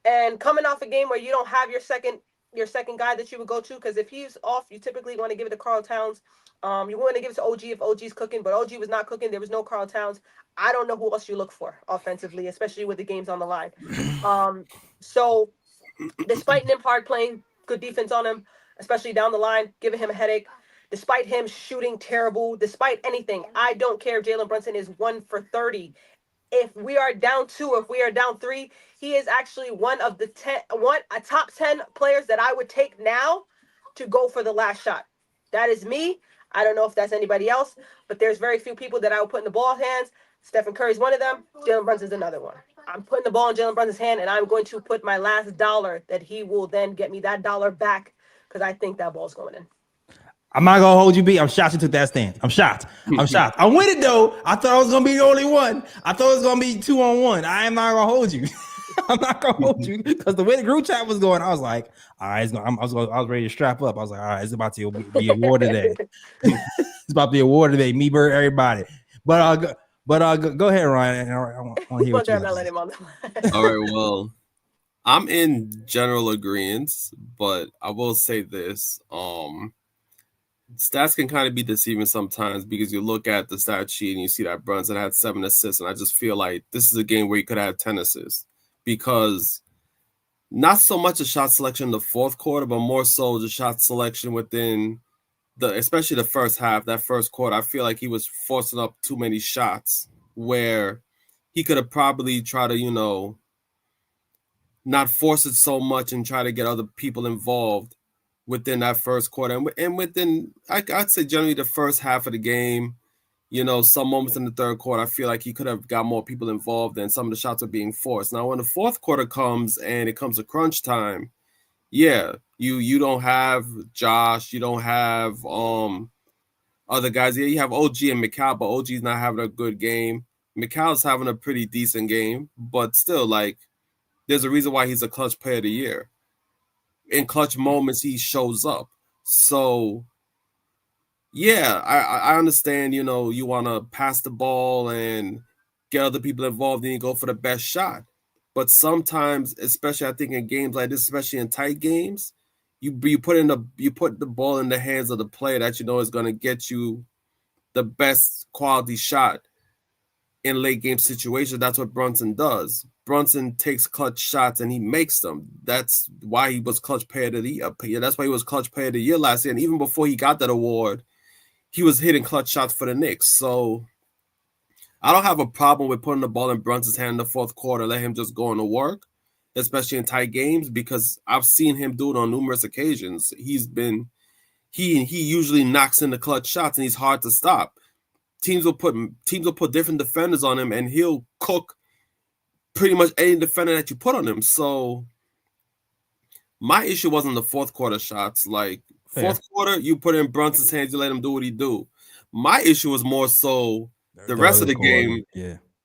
and coming off a game where you don't have your second guy that you would go to, because if he's off, you typically want to give it to Karl Towns. You want to give it to OG if OG's cooking, but OG was not cooking. There was no Karl Towns. I don't know who else you look for offensively, especially with the games on the line. So despite Nimhard playing good defense on him, especially down the line, giving him a headache, despite him shooting terrible, despite anything, I don't care if Jalen Brunson is 1 for 30. If we are down 2, if we are down 3, he is actually one of the a top 10 players that I would take now to go for the last shot. That is me. I don't know if that's anybody else, but there's very few people that I would put in the ball hands. Stephen Curry's one of them. Jalen Brunson's another one. I'm putting the ball in Jalen Brunson's hand, and I'm going to put my last dollar that he will then get me that dollar back, because I think that ball's going in. I'm not gonna hold you, B. I'm shocked you took that stance. I'm shocked. I'm with it though. I thought I was gonna be the only one. I thought it was gonna be 2-on-1. I am not gonna hold you. I'm not gonna hold you, because the way the group chat was going, I was like, all right, I was ready to strap up. I was like, all right, it's about to be award today. It's about to be award today. Me, Bird, everybody. But go ahead, Ryan. I want to hear what you not let him on. All right, well, I'm in general agreement, but I will say this. Stats can kind of be deceiving sometimes, because you look at the stat sheet and you see that Brunson had 7 assists, and I just feel like this is a game where he could have 10 assists, because not so much a shot selection in the fourth quarter, but more so the shot selection within especially the first half, that first quarter. I feel like he was forcing up too many shots where he could have probably tried to, not force it so much and try to get other people involved within that first quarter, and within, I'd say generally the first half of the game, some moments in the third quarter, I feel like he could have got more people involved, and some of the shots are being forced. Now, when the fourth quarter comes and it comes to crunch time, yeah, you don't have Josh, you don't have other guys. Yeah, you have OG and Mikal, but OG's not having a good game. Mikal's having a pretty decent game, but still, like, there's a reason why he's a clutch player of the year. In clutch moments, he shows up. So, yeah, I understand, you want to pass the ball and get other people involved and you go for the best shot. But sometimes, especially I think in games like this, especially in tight games, you put the ball in the hands of the player that you know is going to get you the best quality shot in late game situations. That's what Brunson does. Brunson takes clutch shots and he makes them. That's why he was clutch player of the year. That's why he was clutch player of the year last year. And even before he got that award, he was hitting clutch shots for the Knicks. So I don't have a problem with putting the ball in Brunson's hand in the fourth quarter, let him just go into work, especially in tight games, because I've seen him do it on numerous occasions. He usually knocks in the clutch shots and he's hard to stop. Teams will put different defenders on him and he'll cook pretty much any defender that you put on him. So My issue wasn't the fourth quarter shots. Like fourth quarter, you put in Brunson's hands, you let him do what he do. My issue was more so the rest of the game.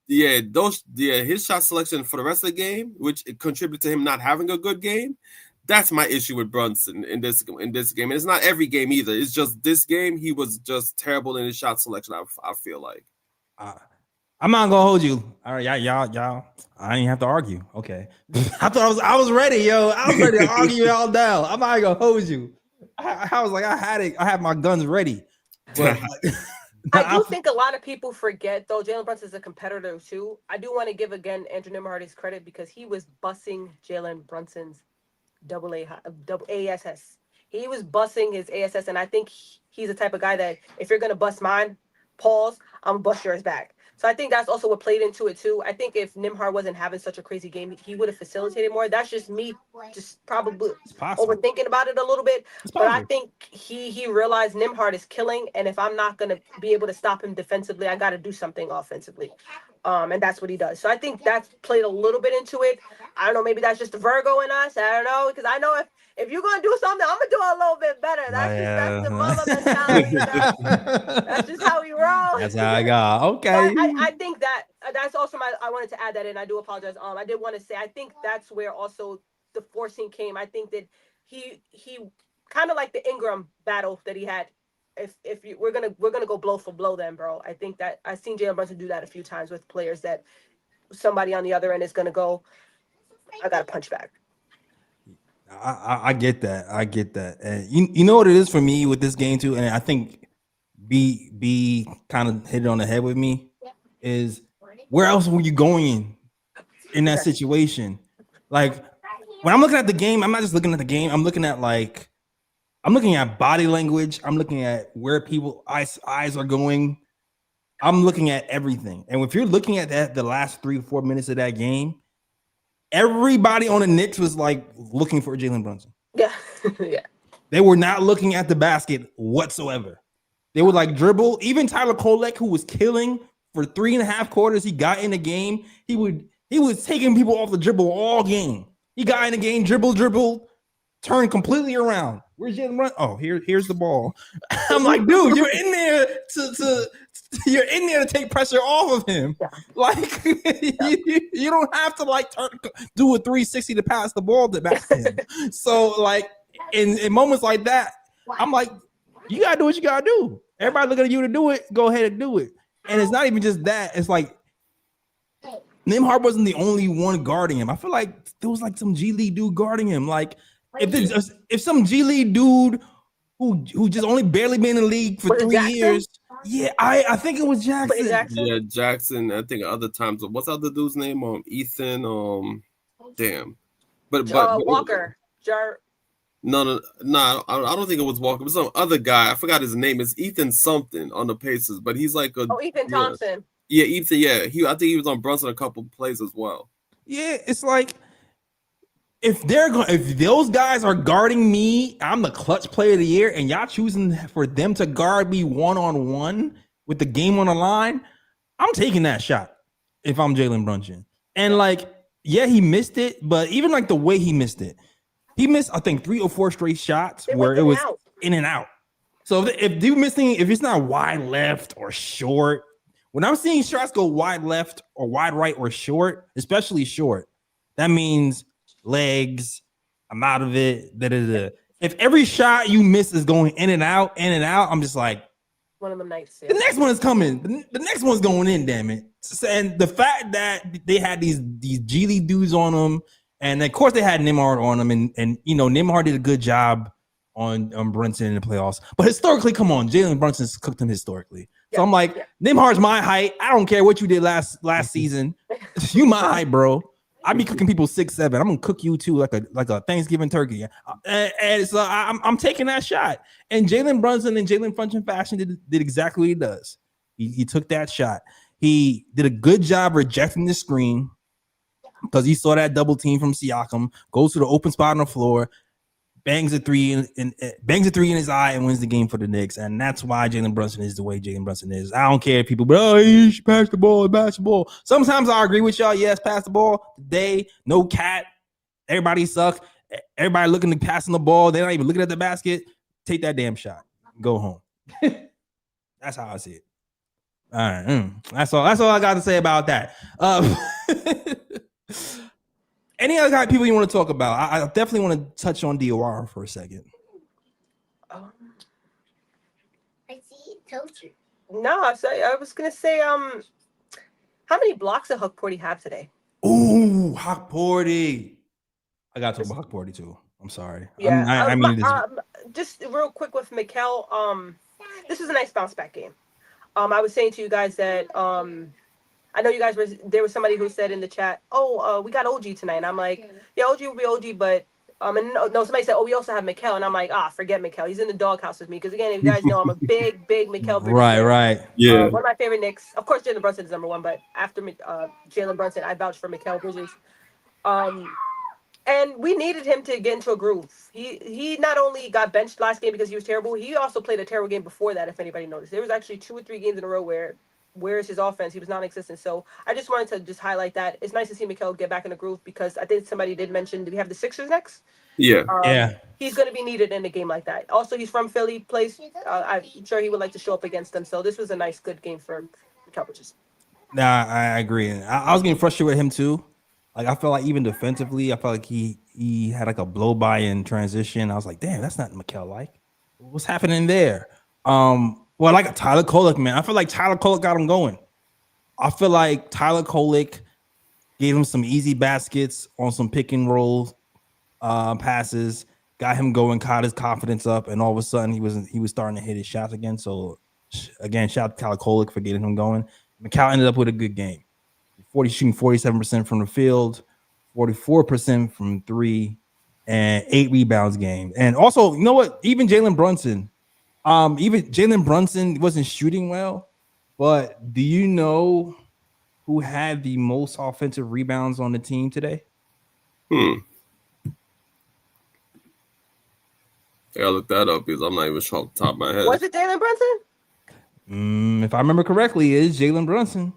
His shot selection for the rest of the game, which it contributed to him not having a good game. That's my issue with Brunson in this game. And it's not every game either. It's just this game. He was just terrible in his shot selection. I feel like. I'm not gonna hold you. All right, y'all. I didn't have to argue. Okay, I thought I was ready, yo. I was ready to argue y'all down. I'm not gonna hold you. I was like, I had my guns ready. But I do think a lot of people forget, though, Jalen Brunson is a competitor too. I do want to give again Andrew Nembhard his credit because he was bussing Jalen Brunson's double ASS. He was bussing his ASS, and I think he's the type of guy that if you're gonna bust mine, pause, I'm gonna bust yours back. So I think that's also what played into it too. I think if Nembhard wasn't having such a crazy game, he would have facilitated more. That's just me, just probably overthinking about it a little bit. But I think he realized Nembhard is killing, and if I'm not gonna be able to stop him defensively, I got to do something offensively, and that's what he does. So I think that's played a little bit into it. I don't know, maybe that's just the Virgo in us. I don't know, because I know if you're gonna do something, I'm gonna do it a little bit better. That's the mother mentality. That's just how we roll. That's how I got. Okay. But I think that's also I wanted to add that in. I do apologize. I did want to say I think that's where also the forcing came. I think that he kind of like the Ingram battle that he had. We're gonna go blow for blow, then, bro. I think that I've seen Jalen Brunson do that a few times with players that somebody on the other end is gonna go, I gotta punch back. I get that. And you know what it is for me with this game too, and I think B kind of hit it on the head with me. Is where else were you going in that situation? Like when I'm looking at the game, I'm not just looking at the game. I'm looking at body language. I'm looking at where people eyes are going. I'm looking at everything. And if you're looking at that, the last 3 to 4 minutes of that game, everybody on the Knicks was like looking for Jalen Brunson. Yeah. Yeah. They were not looking at the basket whatsoever. They would like dribble. Even Tyler Kolek, who was killing for 3.5 quarters, he got in the game. He was taking people off the dribble all game. He got in the game, dribble, turned completely around. Where's Jalen Brunson? Oh, here's the ball. I'm like, dude, you're in there to take pressure off of him. Yeah. Like you don't have to like do a 360 to pass the ball back to him. So like in moments like that, I'm like, you gotta do what you gotta do. Everybody looking at you to do it, go ahead and do it. And it's not even just that. It's like Nembhard wasn't the only one guarding him. I feel like there was like some G League dude guarding him. Like if some G League dude who just only barely been in the league for 3 years. Yeah, I think it was Jackson. Yeah, Jackson. I think other times. What's the other dude's name? Ethan. Damn. But Walker. No. I don't think it was Walker. It was some other guy. I forgot his name. It's Ethan something on the Pacers, but he's like Ethan Thompson. Yeah, Ethan. Yeah, I think he was on Brunson a couple plays as well. Yeah, it's like if those guys are guarding me, I'm the clutch player of the year, and y'all choosing for them to guard me 1-on-1 with the game on the line, I'm taking that shot if I'm Jalen Brunson. And like, yeah, he missed it, but even like the way he missed it, he missed I think 3 or 4 straight shots where it was in and out. So if it's not wide left or short, when I'm seeing shots go wide left or wide right or short, especially short, that means legs, I'm out of it. If every shot you miss is going in and out, I'm just like, one of them nights. Yeah. The next one is coming. The next one's going in, damn it. And the fact that they had these G League dudes on them, and of course they had Nembhard on them, and you know Nembhard did a good job on Brunson in the playoffs. But historically, come on, Jalen Brunson's cooked him historically. Yeah. So I'm like, Nembhard's my height. I don't care what you did last season. You my height, bro. I be cooking people 6'7". I'm gonna cook you too, like a Thanksgiving turkey. And so I'm taking that shot. And Jalen Brunson in Jalen Brunson fashion did exactly what he does. He took that shot. He did a good job rejecting the screen because he saw that double team from Siakam, goes to the open spot on the floor, bangs a three in his eye and wins the game for the Knicks. And that's why Jalen Brunson is the way Jalen Brunson is. I don't care if people, you should pass the ball, basketball. Sometimes I agree with y'all. Yes, pass the ball. Today, no cat. Everybody suck. Everybody looking to pass on the ball. They're not even looking at the basket. Take that damn shot. Go home. That's how I see it. All right. That's all I got to say about that. Any other kind of people you want to talk about? I definitely want to touch on Diawara for a second. I see. No, I was gonna say, how many blocks did Huck Porty have today? Ooh, Huck Porty. I got to talk about Huck Porty too. I'm sorry. Yeah. I mean, just real quick with Mikal. This was a nice bounce back game. I was saying to you guys that I know you guys there was somebody who said in the chat, we got OG tonight. And I'm like, yeah, OG will be OG, but and no, somebody said, we also have Mikal, and I'm like, forget Mikal. He's in the doghouse with me because again, if you guys know, I'm a big Mikal. Right. Yeah. One of my favorite Knicks. Of course, Jalen Brunson is number one, but after Jalen Brunson, I vouch for Mikal Bridges. And we needed him to get into a groove. He not only got benched last game because he was terrible, he also played a terrible game before that, if anybody noticed. There was actually 2 or 3 games in a row where's his offense? He was non-existent. So I just wanted to just highlight that. It's nice to see Mikal get back in the groove because I think somebody did mention, do we have the Sixers next? Yeah. He's going to be needed in a game like that. Also, he's from Philly, plays. I'm sure he would like to show up against them. So this was a nice, good game for Mikal Bridges. Nah, I agree. I was getting frustrated with him too. Like I felt like even defensively, I felt like he had like a blow by in transition. I was like, damn, that's not Mikal like. What's happening there? Well, like Tyler Kolek, man. I feel like Tyler Kolek got him going. I feel like Tyler Kolek gave him some easy baskets on some pick and roll passes, got him going, caught his confidence up, and all of a sudden he was starting to hit his shots again. So again, shout out to Tyler Kolek for getting him going. Mikal ended up with a good game. Shooting 47% from the field, 44% from 3, and 8 rebounds game. And also, you know what? Even Jalen Brunson wasn't shooting well, but do you know who had the most offensive rebounds on the team today? I gotta look that up because I'm not even sure off the top of my head. Was it Jalen Brunson? If I remember correctly, it is Jalen Brunson.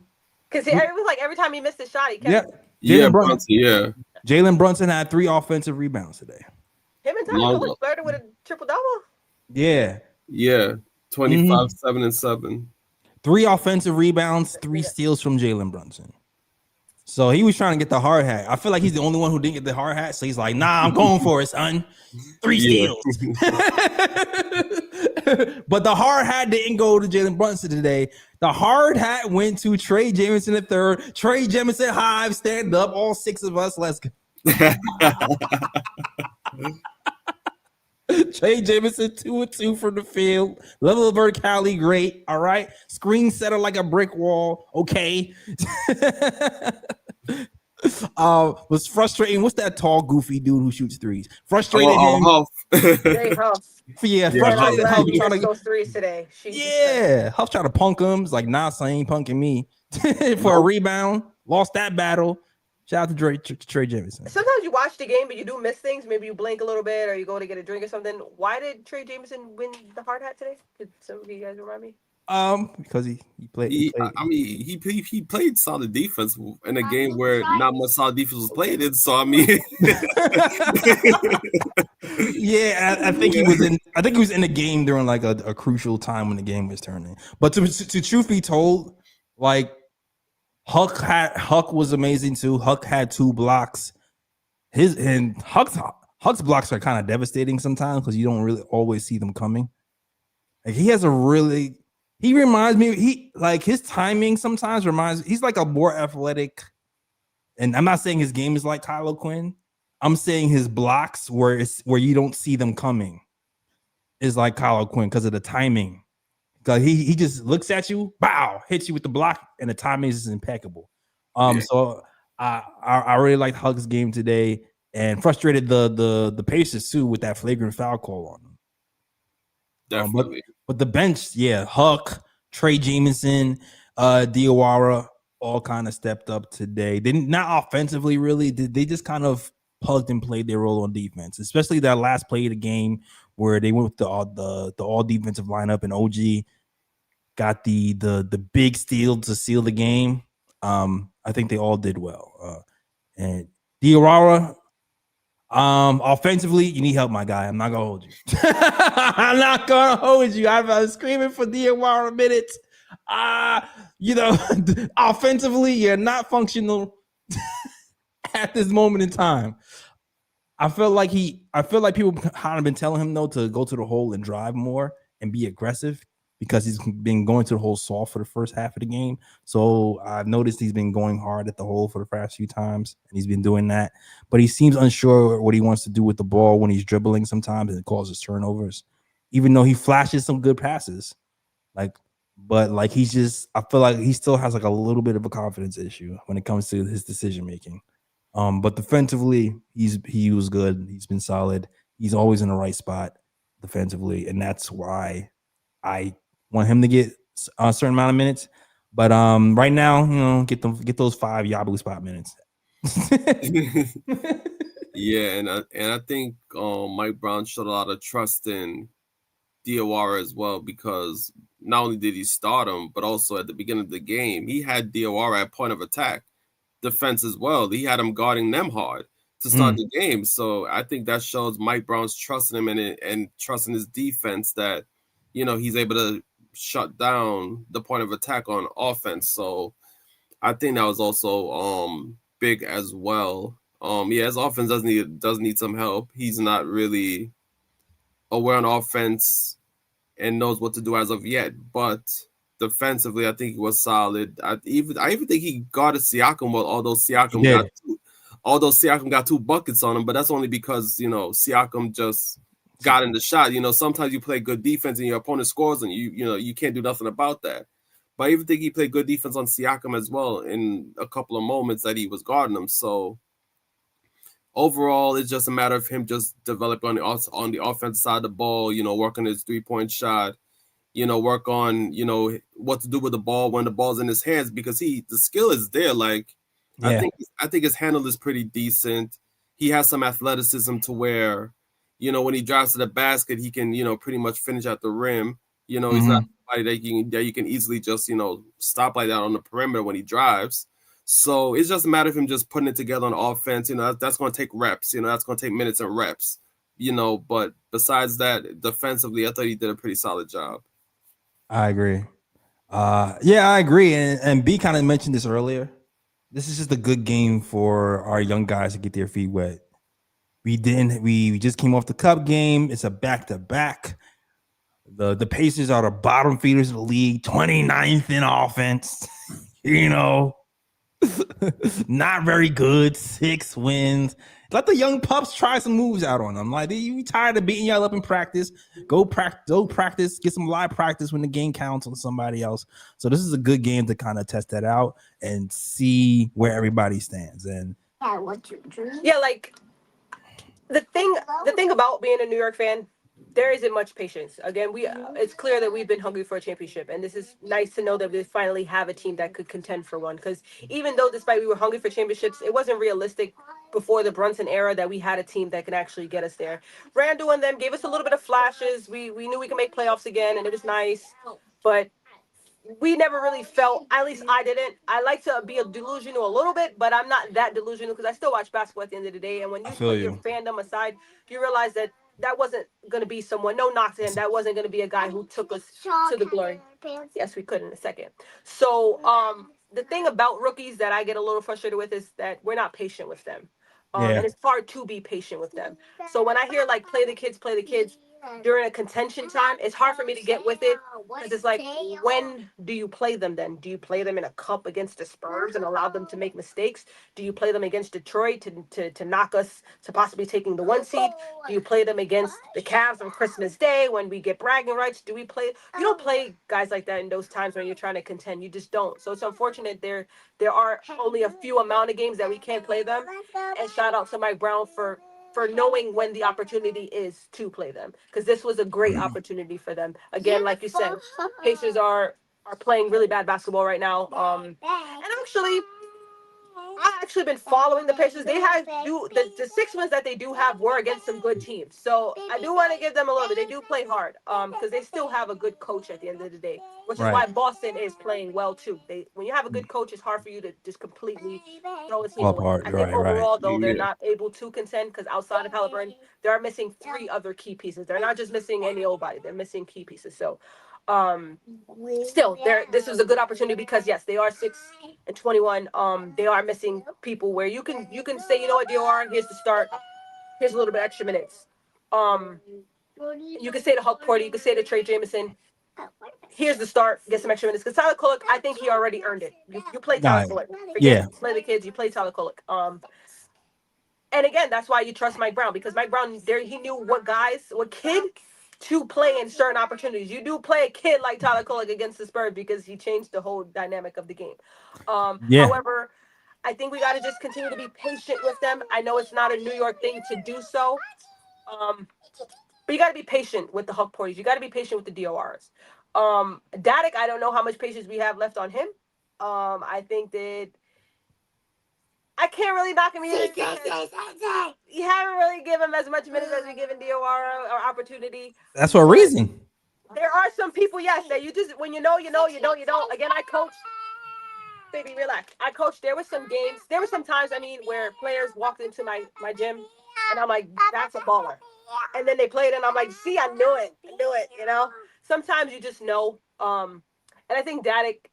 Because it was like every time he missed a shot, he kept. Jalen Brunson. Yeah. Jalen Brunson had 3 offensive rebounds today. Him and Tyler Koleck flirted with a triple double. Yeah. 25, 7, and 7. 3 offensive rebounds, 3 steals from Jalen Brunson. So he was trying to get the hard hat. I feel like he's the only one who didn't get the hard hat. So he's like, nah, I'm going for it, son. 3 steals. But the hard hat didn't go to Jalen Brunson today. The hard hat went to Tre Jemison III. Tre Jemison Hive, stand up. All 6 of us. Let's go. Tre Jemison 2 and 2 from the field. Level of verticality, great. All right. Screen setter like a brick wall. Okay. Was frustrating. What's that tall, goofy dude who shoots threes? Frustrated him. Huff. Huff. Yeah, frustrated Huff trying to those threes today. Huff trying to punk him. It's like, nah, son, ain't punking me for a rebound. Lost that battle. Shout out to Tre Jemison. Sometimes you watch the game, but you do miss things. Maybe you blink a little bit, or you go to get a drink or something. Why did Tre Jemison win the hard hat today? Could some of you guys remind me? Because he played. He played solid defense in a game where not much solid defense was played in. So I mean, yeah, I think he was in. I think he was in the game during like a crucial time when the game was turning. But to truth be told, like Huck was amazing too. Huck had 2 blocks. Huck's blocks are kind of devastating sometimes because you don't really always see them coming. Like he reminds me, his timing sometimes he's like a more athletic, and I'm not saying his game is like Kylo Quinn. I'm saying his blocks where you don't see them coming is like Kylo Quinn because of the timing. Because he just looks at you, bow, hits you with the block, and the timing is impeccable. So I really liked Huck's game today and frustrated the Pacers too with that flagrant foul call on him. Definitely. But the bench, Huck, Tre Jemison, Diawara all kind of stepped up today. They not offensively really. They just kind of plugged and played their role on defense, especially that last play of the game where they went with the all defensive lineup and OG got the big steal to seal the game. I think they all did well. And Diawara, Offensively, you need help, my guy. I'm not gonna hold you. I'm not gonna hold you. I was screaming for Diawara minutes. Offensively, you're not functional at this moment in time. I feel like people kind of been telling him though to go to the hole and drive more and be aggressive because he's been going to the hole soft for the first half of the game. So I've noticed he's been going hard at the hole for the past few times, and he's been doing that. But he seems unsure what he wants to do with the ball when he's dribbling sometimes, and it causes turnovers. Even though he flashes some good passes, I feel like he still has like a little bit of a confidence issue when it comes to his decision making. But defensively, he was good. He's been solid. He's always in the right spot defensively, and that's why I want him to get a certain amount of minutes. But right now, get those 5 Yabusele spot minutes. Yeah, and I think Mike Brown showed a lot of trust in Diawara as well, because not only did he start him, but also at the beginning of the game, he had Diawara at point of attack defense as well. He had him guarding them hard to start the game. So I think that shows Mike Brown's trust in him and trust in his defense that, he's able to shut down the point of attack on offense. So I think that was also big as well. His offense does need some help. He's not really aware on offense and knows what to do as of yet, but defensively, I think he was solid. I even think he guarded Siakam well, although Siakam got 2 buckets on him, but that's only because Siakam just got in the shot. Sometimes you play good defense and your opponent scores, and you can't do nothing about that. But I even think he played good defense on Siakam as well in a couple of moments that he was guarding him. So overall, it's just a matter of him just developing on the offensive side of the ball, working his 3-point shot, work on, what to do with the ball when the ball's in his hands, because the skill is there. I think his handle is pretty decent. He has some athleticism to where, when he drives to the basket, he can, pretty much finish at the rim. He's not somebody that you can easily just, stop like that on the perimeter when he drives. So it's just a matter of him just putting it together on offense. That's going to take reps. That's going to take minutes and reps. But besides that, defensively, I thought he did a pretty solid job. I agree. I agree. And B kind of mentioned this earlier. This is just a good game for our young guys to get their feet wet. We just came off the Cup game. It's a back-to-back. The Pacers are the bottom feeders of the league, 29th in offense. Not very good. 6 wins. Let the young pups try some moves out on them. Like, you tired of beating y'all up in practice? Go practice. Get some live practice when the game counts on somebody else. So this is a good game to kind of test that out and see where everybody stands. And like the thing about being a New York fan, there isn't much patience. Again, it's clear that we've been hungry for a championship, and this is nice to know that we finally have a team that could contend for one. Because even though, despite we were hungry for championships, it wasn't realistic before the Brunson era that we had a team that could actually get us there. Randall and them gave us a little bit of flashes. We knew we could make playoffs again, and it was nice, but we never really felt, at least I didn't. I like to be delusional a little bit, but I'm not that delusional because I still watch basketball at the end of the day. And when you put your fandom aside, you realize that wasn't going to be someone, no knock to him, that wasn't going to be a guy who took us to the glory. Yes, we could in a second. So the thing about rookies that I get a little frustrated with is that we're not patient with them. And it's hard to be patient with them. So when I hear play the kids, during a contention time, it's hard for me to get with it, because it's like, when do you play them then? Do you play them in a cup against the Spurs and allow them to make mistakes? Do you play them against Detroit to knock us to possibly taking the 1 seed? Do you play them against the Cavs on Christmas Day when we get bragging rights? You don't play guys like that in those times when you're trying to contend. You just don't. So it's unfortunate there are only a few amount of games that we can't play them. And shout out to Mike Brown for knowing when the opportunity is to play them, because this was a great opportunity for them. Again, like you said, Pacers are playing really bad basketball right now. And actually, I've actually been following the Pacers. They have the 6 wins that they do have were against some good teams. So I do want to give them a little bit. They do play hard, because they still have a good coach at the end of the day, which is why Boston is playing well too. When you have a good coach, it's hard for you to just completely throw a team away. I think overall, though, they're not able to contend because outside of Halliburton, they are missing 3 other key pieces. They're not just missing any old body; they're missing key pieces. So, still, this is a good opportunity because yes, they are 6-21. They are missing people where you can say, you know what, Diawara, here's the start. Here's a little bit extra minutes. You can say to Huck Porter, you can say to Tre Jemison, here's the start, get some extra minutes. Because Tyler Kolek, I think he already earned it. You play Tyler Kolek. Play the kids, you play Tyler Kolek. And again, that's why you trust Mike Brown, because Mike Brown, he knew what kid to play in certain opportunities. You do play a kid like Tyler Kolek against the Spurs because he changed the whole dynamic of the game. However, I think we got to just continue to be patient with them. I know it's not a New York thing to do so. But you got to be patient with the Huck Porters. You got to be patient with the DORs. Dadik, I don't know how much patience we have left on him. I think that I can't really knock him either. You haven't really given him as much minutes as we given Diawara or opportunity. That's for a reason. There are some people, yes, that you just, when you know, you don't. Again, I coached. Baby, relax. I coached. There were some games. There were some times, where players walked into my gym, and I'm like, that's a baller. And then they played, and I'm like, see, I knew it. Sometimes you just know. And I think Dadik,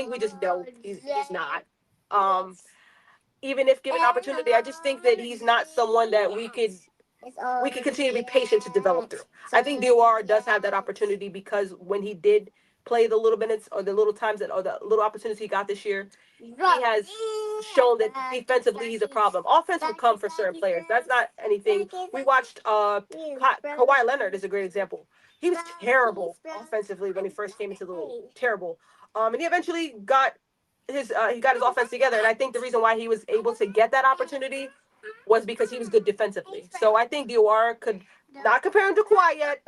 we just know he's not. Even if given opportunity, I just think that he's not someone that we could continue to be patient to develop through. I think Diawara does have that opportunity because when he did play the little minutes or the little times or the little opportunities he got this year, he has shown that defensively he's a problem. Offense will come for certain players. That's not anything. We watched Kawhi Leonard is a great example. He was terrible offensively when he first came into the league. Terrible. And he eventually got his offense together. And I think the reason why he was able to get that opportunity was because he was good defensively. So I think Diawara could not compare him to Kawhi yet.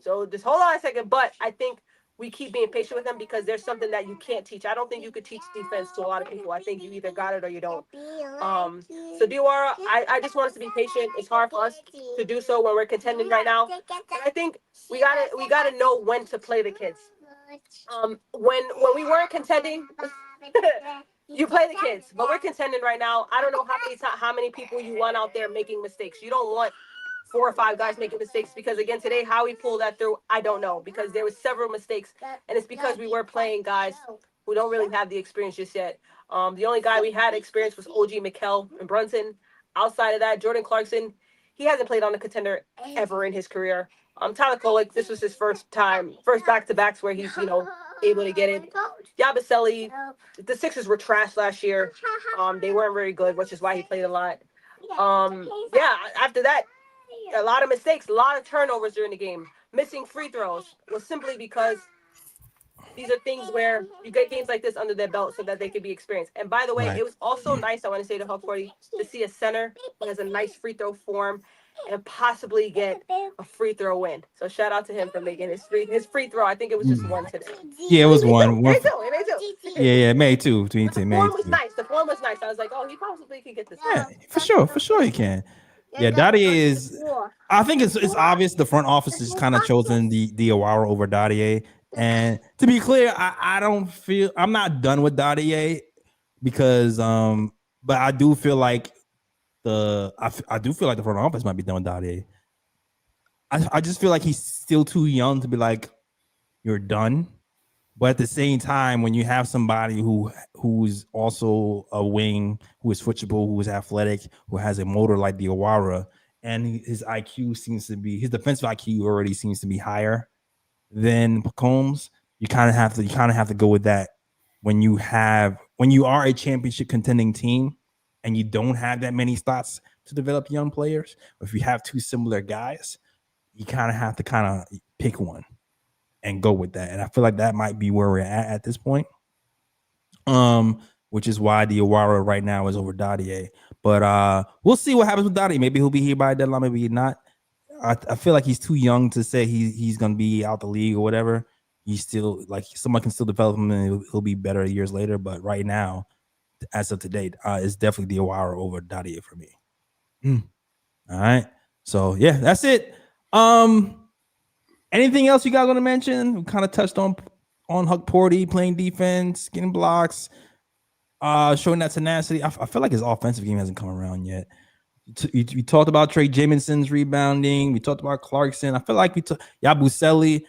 So just hold on a second. But I think we keep being patient with him because there's something that you can't teach. I don't think you could teach defense to a lot of people. I think you either got it or you don't. So Diawara, I just want us to be patient. It's hard for us to do so when we're contending right now. And I think we gotta know when to play the kids. When we weren't contending, you play the kids, but we're contending right now. I don't know how many people you want out there making mistakes. You don't want 4 or 5 guys making mistakes because again today how we pulled that through, I don't know, because there was several mistakes, and it's because we were playing guys who don't really have the experience just yet. The only guy we had experience was OG, Mikal, and Brunson. Outside of that, Jordan Clarkson, he hasn't played on a contender ever in his career. Tyler Kolek, this was his first back-to-backs where he's able to get it. Yabusele, the Sixers were trash last year. They weren't very good, which is why he played a lot. After that, a lot of mistakes, a lot of turnovers during the game. Missing free throws was simply because these are things where you get games like this under their belt so that they could be experienced. And by the way, It was also nice, I want to say to Huck Porty, to see a center who has a nice free throw form and possibly get a free throw win. So shout out to him for making his free throw. I think it was just one today. Yeah, it was one. Made two. Yeah, made two. The form was nice. I was like, oh, he possibly could get this. Yeah, for sure he can. Yeah, Dadier is. I think it's obvious the front office has kind of chosen the Diawara over Dadier. And to be clear, I don't feel I'm not done with Dadier because but I do feel like I do feel like the front office might be done with Dadier. I just feel like he's still too young to be like you're done. But at the same time, when you have somebody who's also a wing, who is switchable, who is athletic, who has a motor like Diawara, and his defensive IQ already seems to be higher than Combs, you kind of have to go with that when you are a championship contending team and you don't have that many slots to develop young players. Or if you have 2 similar guys, you kind of have to pick one and go with that. And I feel like that might be where we're at this point. Which is why Diawara right now is over Dadier. But we'll see what happens with Dadier. Maybe he'll be here by deadline, maybe he's not. I feel like he's too young to say he's gonna be out the league or whatever. He's still like someone can still develop him and he'll be better years later. But right now, as of today, is definitely Diawara over Dadia for me. All right. So yeah, that's it. Anything else you guys want to mention? We kind of touched on Huck Porty playing defense, getting blocks, showing that tenacity. I feel like his offensive game hasn't come around yet. We talked about Tre Jemison's rebounding. We talked about Clarkson. I feel like we took Yabusele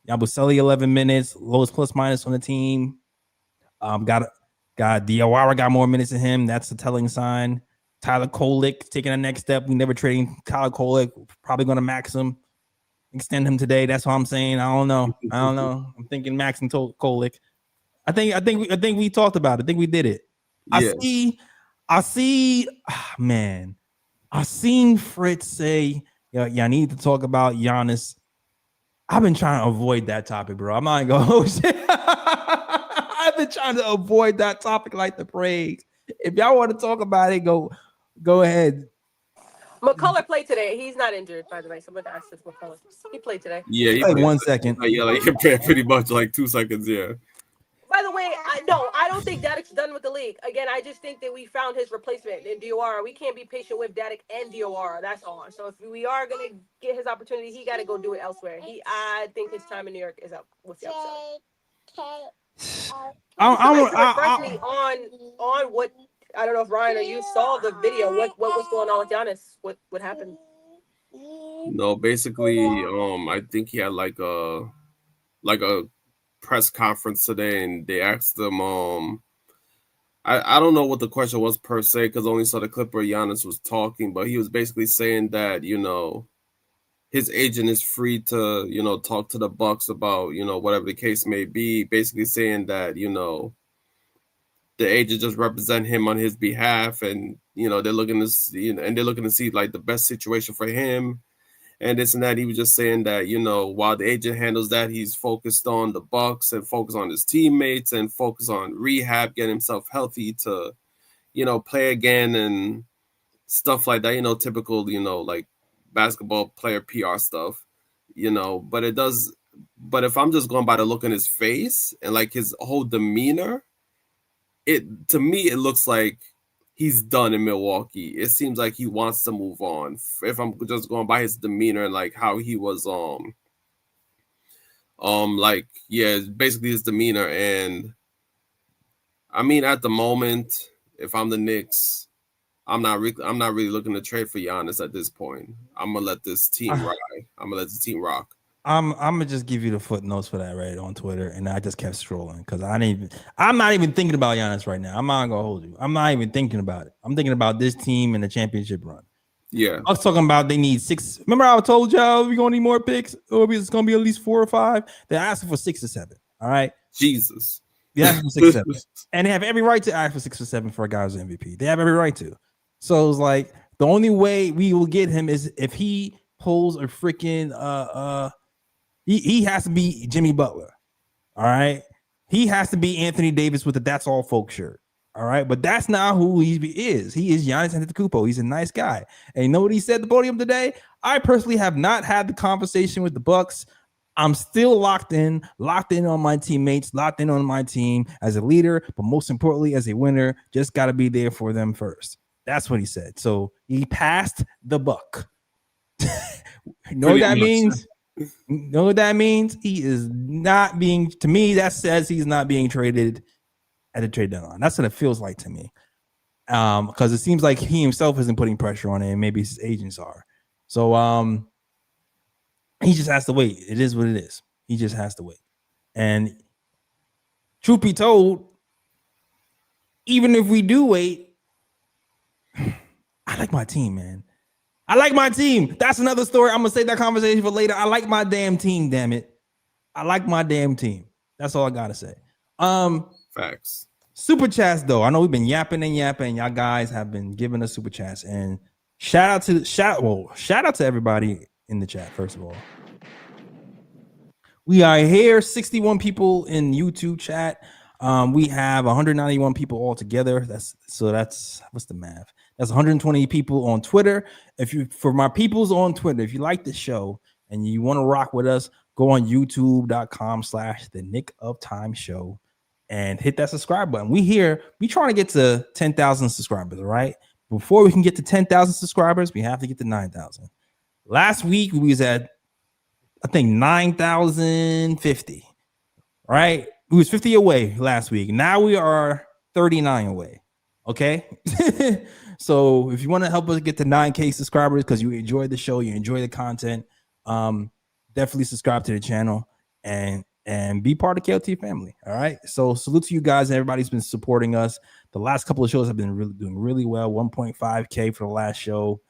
11 minutes, lowest plus minus on the team. Got Diawara got more minutes than him. That's a telling sign. Tyler Kolek taking the next step. We never trading Tyler Kolek. Probably going to max him, extend him today. That's what I'm saying. I don't know. I'm thinking max and Kolek. I think we talked about it. I think we did it. Yeah. I see. Man, I seen Fritz say, "I need to talk about Giannis." I've been trying to avoid that topic, bro. I'm not gonna hold shit. I've been trying to avoid that topic like the plague. If y'all want to talk about it, go ahead. McCullough played today. He's not injured, by the way. Someone asked if McCullough. He played today. Yeah, he played 1 second. Yeah, like pretty much like 2 seconds. Yeah. By the way, I don't think Daddick's done with the league. Again, I just think that we found his replacement in Diawara. We can't be patient with Daddick and Diawara. That's all. So if we are gonna get his opportunity, he got to go do it elsewhere. I think his time in New York is up with Yabusele. Refresh me on what. I don't know if Ryan or you saw the video. What was going on with Giannis? What happened? No, basically, I think he had like a press conference today, and they asked him. I don't know what the question was per se, because I only saw the clip where Giannis was talking, but he was basically saying that his agent is free to talk to the Bucks about whatever the case may be. Basically saying that the agent just represent him on his behalf, and they're looking to see, like the best situation for him, and this and that. He was just saying that while the agent handles that, he's focused on the Bucks and focused on his teammates and focused on rehab, getting himself healthy to play again and stuff like that. Typical like basketball player PR stuff. But if I'm just going by the look on his face and like his whole demeanor, to me, it looks like he's done in Milwaukee. It seems like he wants to move on. If I'm just going by his demeanor and like how he was, basically his demeanor. And I mean, at the moment, if I'm the Knicks, I'm not really looking to trade for Giannis at this point. I'm gonna let this team ride. I'm gonna let the team rock. I'm gonna just give you the footnotes for that right on Twitter, and I just kept scrolling because I'm not even thinking about Giannis right now. I'm not gonna hold you. I'm not even thinking about it. I'm thinking about this team and the championship run. Yeah, I was talking about they need 6. Remember, I told y'all we're gonna need more picks, or it's gonna be at least 4 or 5. They're asking for 6 or 7. All right, Jesus, they asked for 6 or 7, and they have every right to ask for 6 or 7 for a guy who's MVP. They have every right to. So it's like the only way we will get him is if he pulls a freaking He has to be Jimmy Butler. All right. He has to be Anthony Davis with the "That's All Folk" shirt. All right. But that's not who he is. He is Giannis Antetokounmpo. He's a nice guy. And you know what he said at the podium today? I personally have not had the conversation with the Bucks. I'm still locked in on my teammates, locked in on my team as a leader, but most importantly, as a winner, just got to be there for them first. That's what he said. So he passed the buck. You know what that means? You know what that means? He is not being, to me, that says he's not being traded at the trade deadline. That's what it feels like to me. Because it seems like he himself isn't putting pressure on it, and maybe his agents are. So he just has to wait. It is what it is. He just has to wait. And truth be told, even if we do wait, I like my team, man. I like my team. That's another story. I'm going to save that conversation for later. I like my damn team, damn it. I like my damn team. That's all I got to say. Facts. Super chats, though. I know we've been yapping. Y'all guys have been giving us super chats. And shout out to everybody in the chat, first of all. We are here, 61 people in YouTube chat. We have 191 people all together. That's what's the math? That's 120 people on Twitter. For my peoples on Twitter, if you like the show and you want to rock with us, go on youtube.com/the Knick of Time Show. and hit that subscribe button. We trying to get to 10,000 subscribers, all right? Before we can get to 10,000 subscribers, we have to get to 9,000. Last week we was at, I think, 9,050, right? We was 50 away last week. Now we are 39 away. Okay. So if you want to help us get to 9K subscribers because you enjoy the show, you enjoy the content, definitely subscribe to the channel and be part of KLT family. All right. So salute to you guys. Everybody's been supporting us. The last couple of shows have been doing really well. 1.5K for the last show.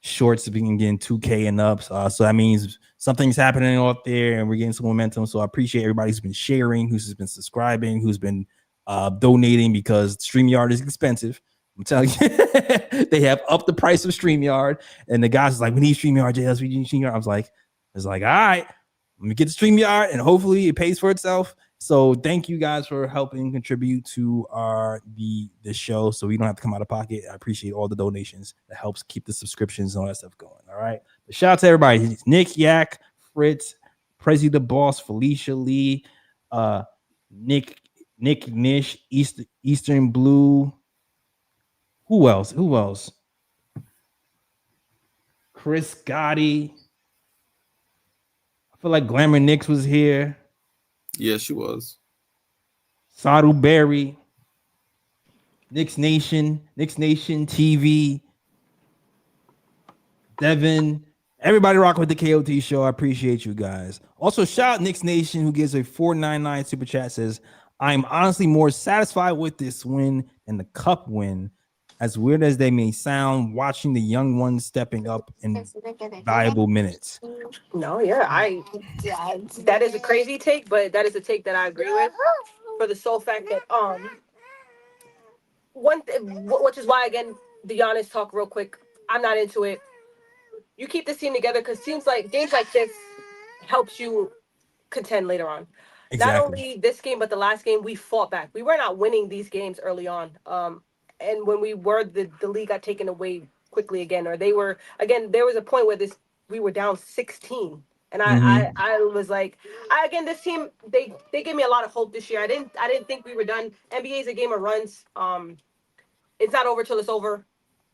Shorts have been getting 2K and up. So that means something's happening out there and we're getting some momentum. So I appreciate everybody who's been sharing, who's been subscribing, who's been donating, because StreamYard is expensive. I'm telling you, they have upped the price of StreamYard, and the guys is like, we need StreamYard, JS, we need StreamYard. I was like, all right, let me get the StreamYard, and hopefully it pays for itself. So thank you guys for helping contribute to the show, so we don't have to come out of pocket. I appreciate all the donations that helps keep the subscriptions and all that stuff going. All right, but shout out to everybody: Nick, Yak, Fritz, Prezi the Boss, Felicia Lee, Nick Nish, Eastern Blue. Who else? Chris Gotti. I feel like Glamour Knicks was here. Yeah, she was. Sadu Berry. Knicks Nation TV. Devin. Everybody rock with the KOT show. I appreciate you guys. Also, shout out Knicks Nation, who gives a $4.99 super chat, says, I'm honestly more satisfied with this win than the cup win. As weird as they may sound, watching the young ones stepping up in valuable minutes. No, yeah, that is a crazy take, but that is a take that I agree with, for the sole fact that which is why, again, the Giannis talk real quick. I'm not into it. You keep this team together because seems like games like this helps you contend later on. Exactly. Not only this game, but the last game, we fought back. We were not winning these games early on. And when we were, the league got taken away quickly again, or they were, again, there was a point where we were down 16. And I was like, this team, they gave me a lot of hope this year. I didn't think we were done. NBA is a game of runs. It's not over till it's over.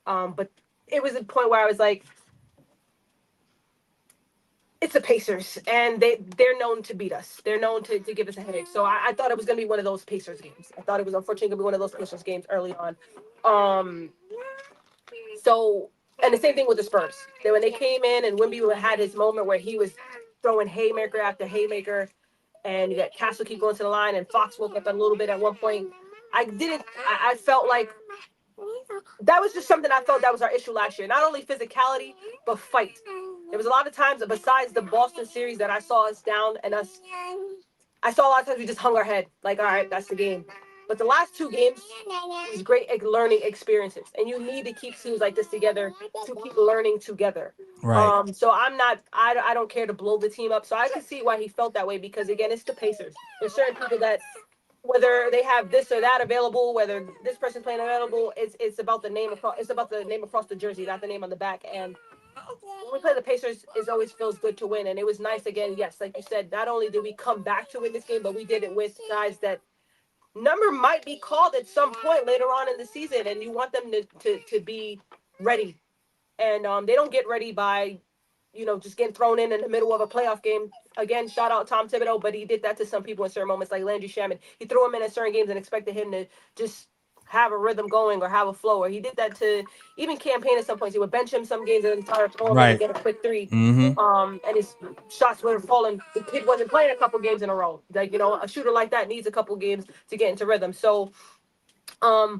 But it was a point where I was like, it's the Pacers, and they're known to beat us. They're known to give us a headache. So I thought it was going to be one of those Pacers games. I thought it was unfortunately going to be one of those Pacers games early on. So, and the same thing with the Spurs. When they came in and Wemby had his moment where he was throwing haymaker after haymaker, and you got Castle keep going to the line, and Fox woke up a little bit at one point. I felt like that was just something I felt that was our issue last year. Not only physicality, but fight. There was a lot of times, besides the Boston series, that I saw us down and I saw a lot of times we just hung our head. Like, all right, that's the game. But the last two games, these great learning experiences. And you need to keep teams like this together to keep learning together. Right. So I don't care to blow the team up. So I can see why he felt that way, because, again, it's the Pacers. There's certain people that, whether they have this or that available, whether this person's playing available, it's about the name across the jersey, not the name on the back. And when we play the Pacers, it always feels good to win. And it was nice, again, yes, like you said, not only did we come back to win this game, but we did it with guys that number might be called at some point later on in the season, and you want them to be ready. And they don't get ready by, just getting thrown in the middle of a playoff game. Again, shout out Tom Thibodeau, but he did that to some people in certain moments, like Landry Shamet. He threw him in at certain games and expected him to just have a rhythm going or have a flow. Or he did that to even Campaign at some points. He would bench him some games and entire throw him in and get a quick three. And his shots would have fallen. The kid wasn't playing a couple games in a row. Like, a shooter like that needs a couple games to get into rhythm. So I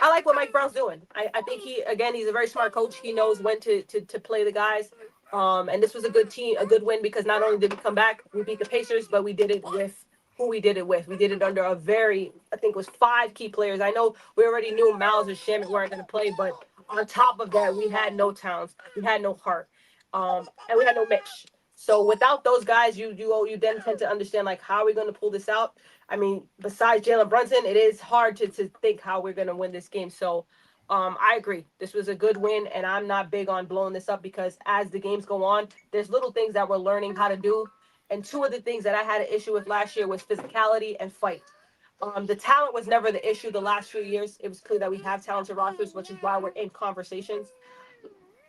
like what Mike Brown's doing. I think he's a very smart coach. He knows when to play the guys. And this was a good win, because not only did we come back, we beat the Pacers, but we did it with who we did it with. We did it under I think it was 5 key players. I know we already knew Miles and Shamet weren't going to play, but on top of that, we had no Towns, we had no Hart, and we had no Mitch. So without those guys, you then tend to understand, like, how are we going to pull this out? I mean, besides Jalen Brunson, it is hard to think how we're going to win this game. So I agree. This was a good win, and I'm not big on blowing this up, because as the games go on, there's little things that we're learning how to do. And two of the things that I had an issue with last year was physicality and fight. The talent was never the issue the last few years. It was clear that we have talented rosters, which is why we're in conversations.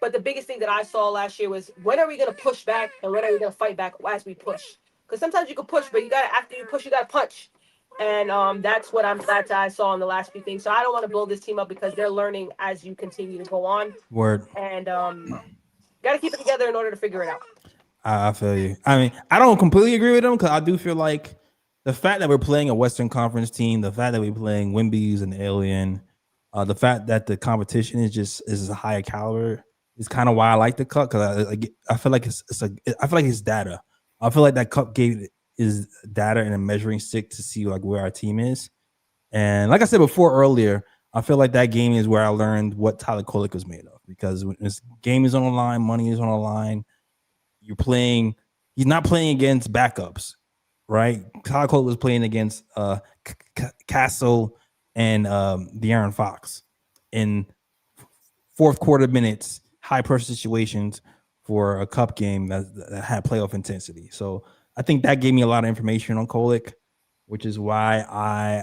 But the biggest thing that I saw last year was, when are we going to push back and when are we going to fight back as we push? Because sometimes you can push, but after you push, you got to punch. And that's what I saw in the last few things. So I don't want to blow this team up because they're learning as you continue to go on. Word. And got to keep it together in order to figure it out. I feel you. I mean, I don't completely agree with them because I do feel like the fact that we're playing a Western Conference team, the fact that we're playing Wimby's and Alien, the fact that the competition is a higher caliber is kind of why I like the cup, because I feel like it's data. I feel like that cup game is data and a measuring stick to see like where our team is. And like I said before earlier, I feel like that game is where I learned what Tyler Kolek was made of, because when this game is on the line, money is on the line. He's not playing against backups, right? Tyler Kolek was playing against Castle and De'Aaron Fox in fourth quarter minutes, high pressure situations for a cup game that had playoff intensity. So I think that gave me a lot of information on Kolek, which is why I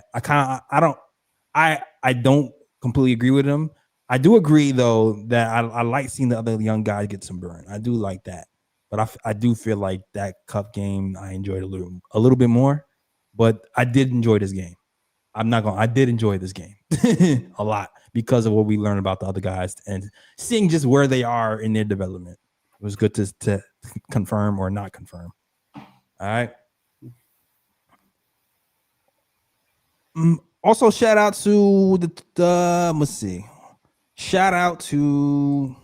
don't completely agree with him. I do agree though that I like seeing the other young guys get some burn. I do like that. But I do feel like that cup game I enjoyed a little bit more, but I did enjoy this game. I did enjoy this game a lot because of what we learned about the other guys and seeing just where they are in their development. It was good to confirm or not confirm. All right. Also, shout out to let's see. Shout out to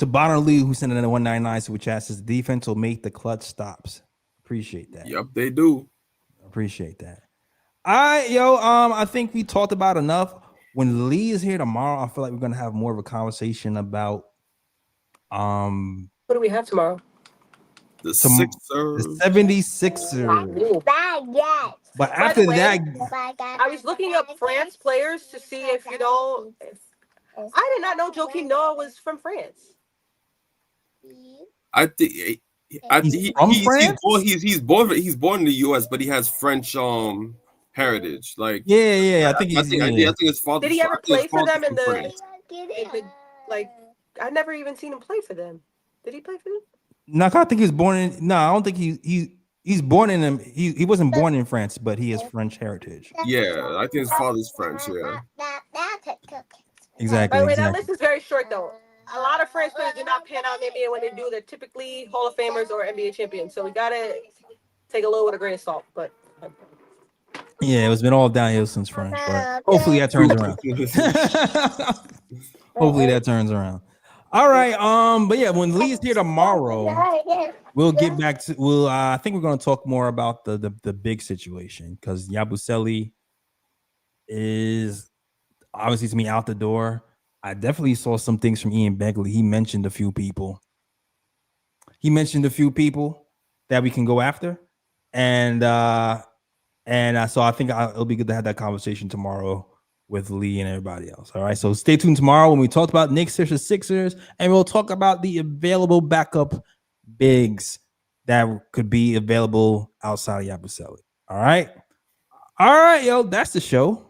Bonner Lee, who sent in a 199 super chat, says the defense will make the clutch stops. Appreciate that. Yep, they do. Appreciate that. All right, yo. I think we talked about enough. When Lee is here tomorrow, I feel like we're gonna have more of a conversation about what do we have tomorrow? The 76ers. But after that, I was looking up France players to see if I did not know Joakim Noah was from France. I think he's from France. He's born in the U.S., but he has French heritage. Like I think his father. Did he ever play for them in the like? I never even seen him play for them. Did he play for them? No, I think he was born in. No, I don't think he's born in them. He wasn't born in France, but he has French heritage. Yeah, I think his father's French. Yeah, exactly. By the way, that list is very short though. A lot of French players do not pan out in the NBA. When they do, they're typically Hall of Famers or NBA champions. So we gotta take a little with a grain of salt. But yeah, it's been all downhill since French. But hopefully that turns around. Hopefully that turns around. All right. But yeah, when Lee is here tomorrow, we'll get back to. I think we're going to talk more about the big situation, because Yabusele is obviously to me out the door. I definitely saw some things from Ian Begley. He mentioned a few people that we can go after, and so I think it'll be good to have that conversation tomorrow with Lee and everybody else. All right, so stay tuned tomorrow when we talk about Knicks versus Sixers, and we'll talk about the available backup bigs that could be available outside of Yabusele. All right, yo, that's the show.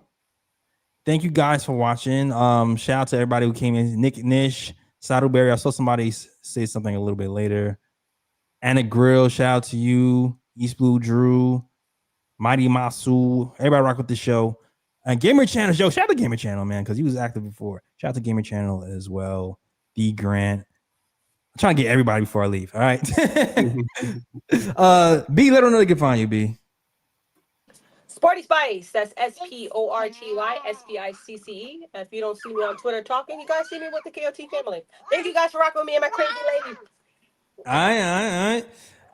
Thank you guys for watching. Shout out to everybody who came in. Nick Nish, Saddleberry. I saw somebody say something a little bit later. Anna Grill, shout out to you. East Blue Drew, Mighty Masu. Everybody rock with the show. And Gamer Channel, shout out to Gamer Channel, man, because he was active before. Shout out to Gamer Channel as well. D Grant. I'm trying to get everybody before I leave. All right. B, let them know they can find you, B. Sporty Spice, that's SPORTY SPICCE. If you don't see me on Twitter talking, you guys see me with the KOT family. Thank you guys for rocking with me and my crazy lady. All right.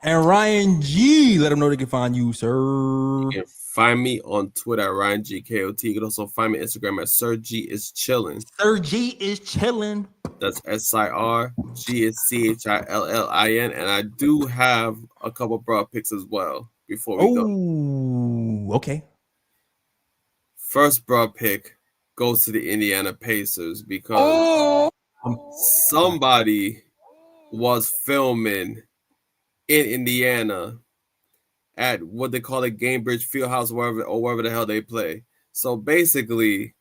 And Ryan G, let them know they can find you, sir. You can find me on Twitter at Ryan G KOT. You can also find me on Instagram at Sir G is chilling. Sir G is chilling. That's SIR. G is CHILLIN. And I do have a couple broad picks as well before we go. Okay. First broad pick goes to the Indiana Pacers because somebody was filming in Indiana at what they call it, Gamebridge Fieldhouse, wherever the hell they play. So basically,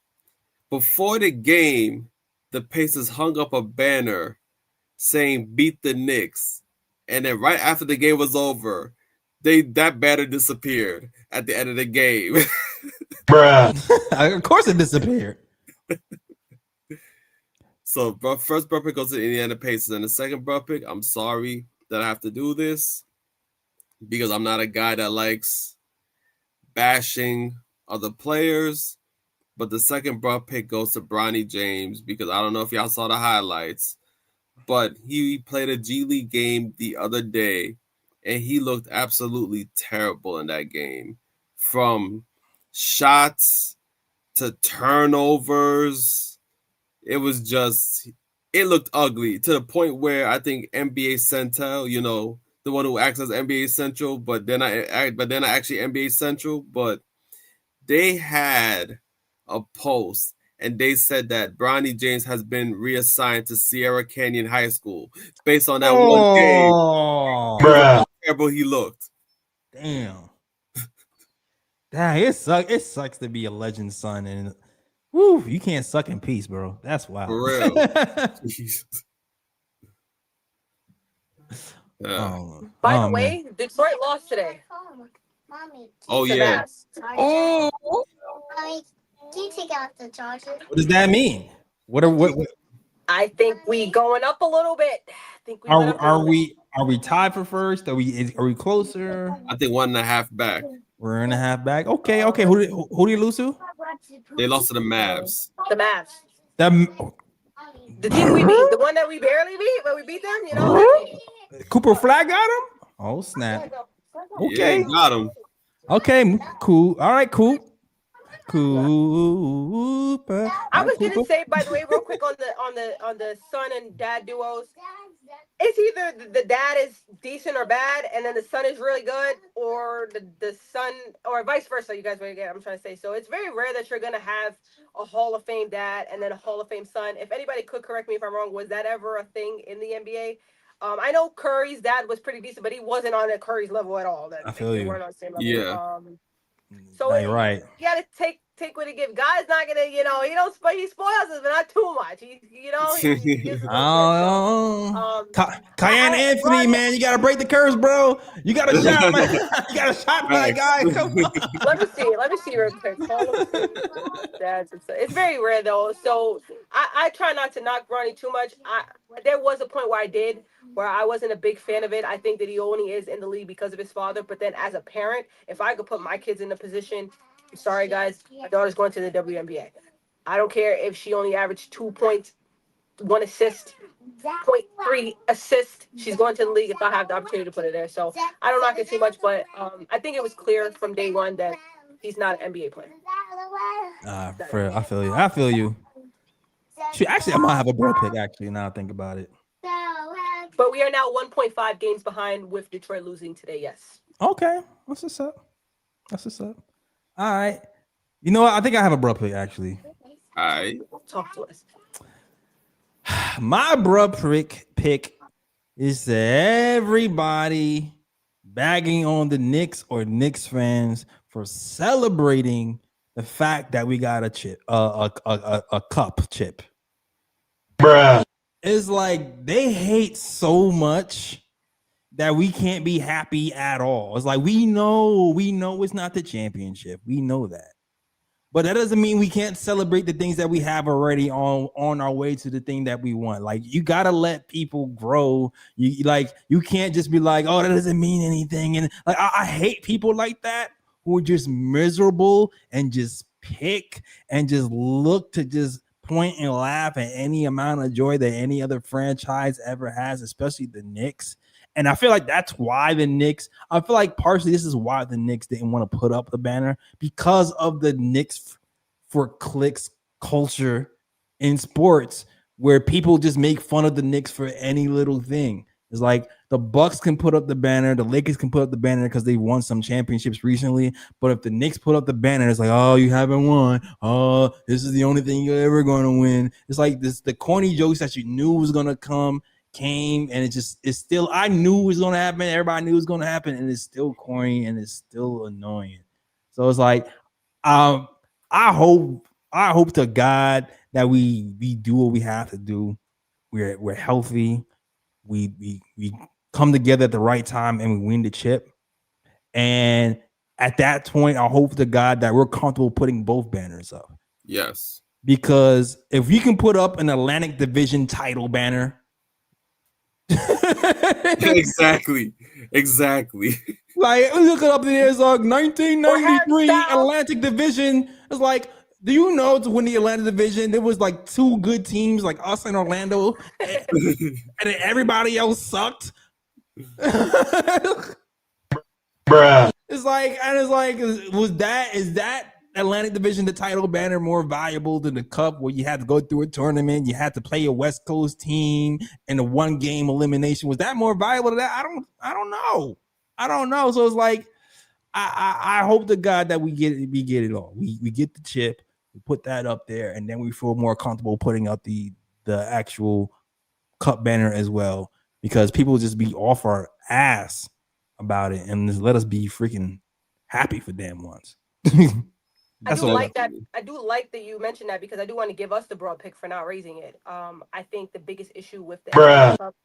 before the game, the Pacers hung up a banner saying "Beat the Knicks," and then right after the game was over, that banner disappeared at the end of the game. Bruh. Of course it disappeared. So, first bro pick goes to the Indiana Pacers, and the second bro pick, I'm sorry that I have to do this because I'm not a guy that likes bashing other players. But the second bro pick goes to Bronny James because I don't know if y'all saw the highlights, but he played a G League game the other day, and he looked absolutely terrible in that game. From shots to turnovers, it looked ugly to the point where I think NBA Central, the one who acts as NBA Central, but then I actually NBA Central, but they had a post and they said that Bronny James has been reassigned to Sierra Canyon High School based on that one game. How terrible he looked. Damn. It sucks. It sucks to be a Legends son, and woo, you can't suck in peace, bro. That's wild. For real. By the way, Detroit lost today. Oh yeah. Oh. Can you take out the charger? What does that mean? What? I think we going up a little bit. I think are we tied for first? Are we closer? I think 1.5 back. We're 1.5 back. Okay. Who did you lose to? They lost to the Mavs. The Mavs. The team we beat, the one that we barely beat, but we beat them. Cooper Flag got him. Oh snap. Okay, yeah, got him. Okay, cool. All right, cool. Cooper. I was gonna say, by the way, real quick on the son and dad duos, it's either the dad is decent or bad, and then the son is really good, or the son, or vice versa. You guys what I'm trying to say. So it's very rare that you're gonna have a Hall of Fame dad and then a Hall of Fame son. If anybody could correct me if I'm wrong, was that ever a thing in the NBA? I know Curry's dad was pretty decent, but he wasn't on Curry's level at all. I feel you. Weren't on the same level. Yeah. So you're right. You gotta take what he gives. God's not gonna, he spoils us, but not too much. He gives Cayenne Anthony, man, you gotta break the curse, bro. You got a shot, man. You got a shot, my guy. Come on. Let me see real quick. It's very rare though. So I try not to knock Bronny too much. There was a point where I wasn't a big fan of it. I think that he only is in the league because of his father. But then as a parent, if I could put my kids in a position, I'm sorry guys, my daughter's going to the WNBA. I don't care if she only averaged 2 points, 1 assist, 0.3 assist. She's going to the league if I have the opportunity to put it there. So I don't knock it too much, but I think it was clear from day one that he's not an NBA player. I feel you. Actually, I might have a bro pick, actually, now I think about it. But we are now 1.5 games behind with Detroit losing today, yes. Okay. That's what's up. All right. You know what? I think I have a bro pick, actually. All right. Talk to us. My bro pick is everybody bagging on the Knicks or Knicks fans for celebrating the fact that we got a chip, a cup chip. Bruh. It's like they hate so much that we can't be happy at all. It's like we know it's not the championship. We know that. But that doesn't mean we can't celebrate the things that we have already on our way to the thing that we want. Like, you gotta let people grow. You can't just be like, oh, that doesn't mean anything. And like, I hate people like that who are just miserable and just pick and just look to just point and laugh at any amount of joy that any other franchise ever has, especially the Knicks. And I feel like that's why the Knicks, I feel like partially this is why the Knicks didn't want to put up the banner, because of the Knicks for clicks culture in sports, where people just make fun of the Knicks for any little thing. It's like the Bucks can put up the banner, the Lakers can put up the banner because they won some championships recently. But if the Knicks put up the banner, it's like, oh, you haven't won. Oh, this is the only thing you're ever going to win. It's like the corny jokes that you knew was going to come came, and it's still. I knew it was gonna happen. Everybody knew it was gonna happen, and it's still corny and it's still annoying. So it's like, I hope to God that we do what we have to do. We're healthy. We come together at the right time and we win the chip. And at that point, I hope to God that we're comfortable putting both banners up. Yes. Because if we can put up an Atlantic Division title banner. Exactly. Like, look it up there. It's like 1993 Atlantic Division. It's like, do you know to win the Atlantic Division, there was like two good teams, like us and Orlando, and then everybody else sucked. Bruh. Is that Atlantic Division, the title banner, more valuable than the cup, where you had to go through a tournament, you had to play a West Coast team in a 1-game elimination? Was that more valuable than that? I don't know. So it's like, I hope to God that we get it all. We get the chip, we put that up there, and then we feel more comfortable putting up the actual cup banner as well, because people just be off our ass about it, and just let us be freaking happy for damn once. I do like that you mentioned that, because I do want to give us the broad pick for not raising it. I think the biggest issue with the NBA Cup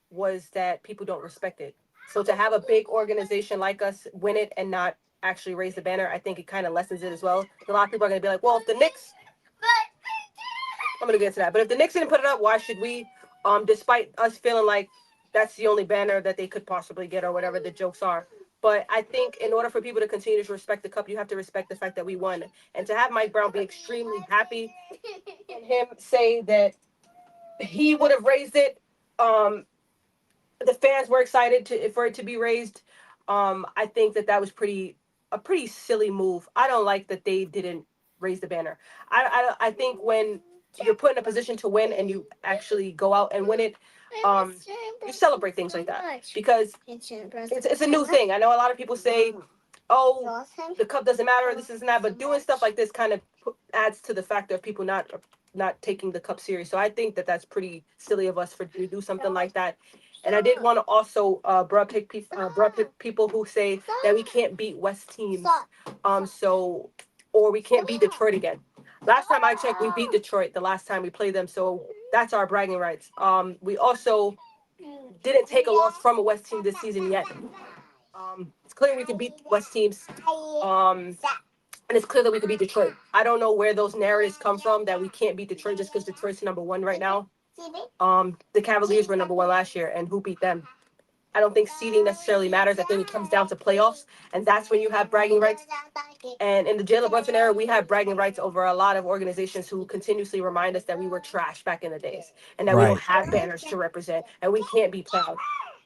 was that people don't respect it. So to have a big organization like us win it and not actually raise the banner, I think it kind of lessens it as well. A lot of people are going to be like, well, if the Knicks, I'm going to get to that, but if the Knicks didn't put it up, why should we? Despite us feeling like that's the only banner that they could possibly get, or whatever the jokes are. But I think in order for people to continue to respect the cup, you have to respect the fact that we won. And to have Mike Brown be extremely happy and him say that he would have raised it, the fans were excited for it to be raised. I think that was a pretty silly move. I don't like that they didn't raise the banner. I think when you're put in a position to win and you actually go out and win it, you celebrate things like that, because it's a new thing. I know a lot of people say, oh, the cup doesn't matter, this isn't that, but doing stuff like this kind of adds to the factor of people not taking the cup serious. So I think that that's pretty silly of us to do something like that. And I did want to also broad pick people who say that we can't beat West teams, or we can't beat Detroit again. Last time I checked, we beat Detroit the last time we played them, so that's our bragging rights. We also didn't take a loss from a West team this season yet. It's clear we can beat West teams, and it's clear that we can beat Detroit. I don't know where those narratives come from that we can't beat Detroit just because Detroit's #1 right now. The Cavaliers were #1 last year, and who beat them? I don't think seeding necessarily matters. I think it comes down to playoffs, and that's when you have bragging rights. And in the Jalen Brunson era, we had bragging rights over a lot of organizations who continuously remind us that we were trash back in the days, and that we don't have banners to represent, and we can't be proud.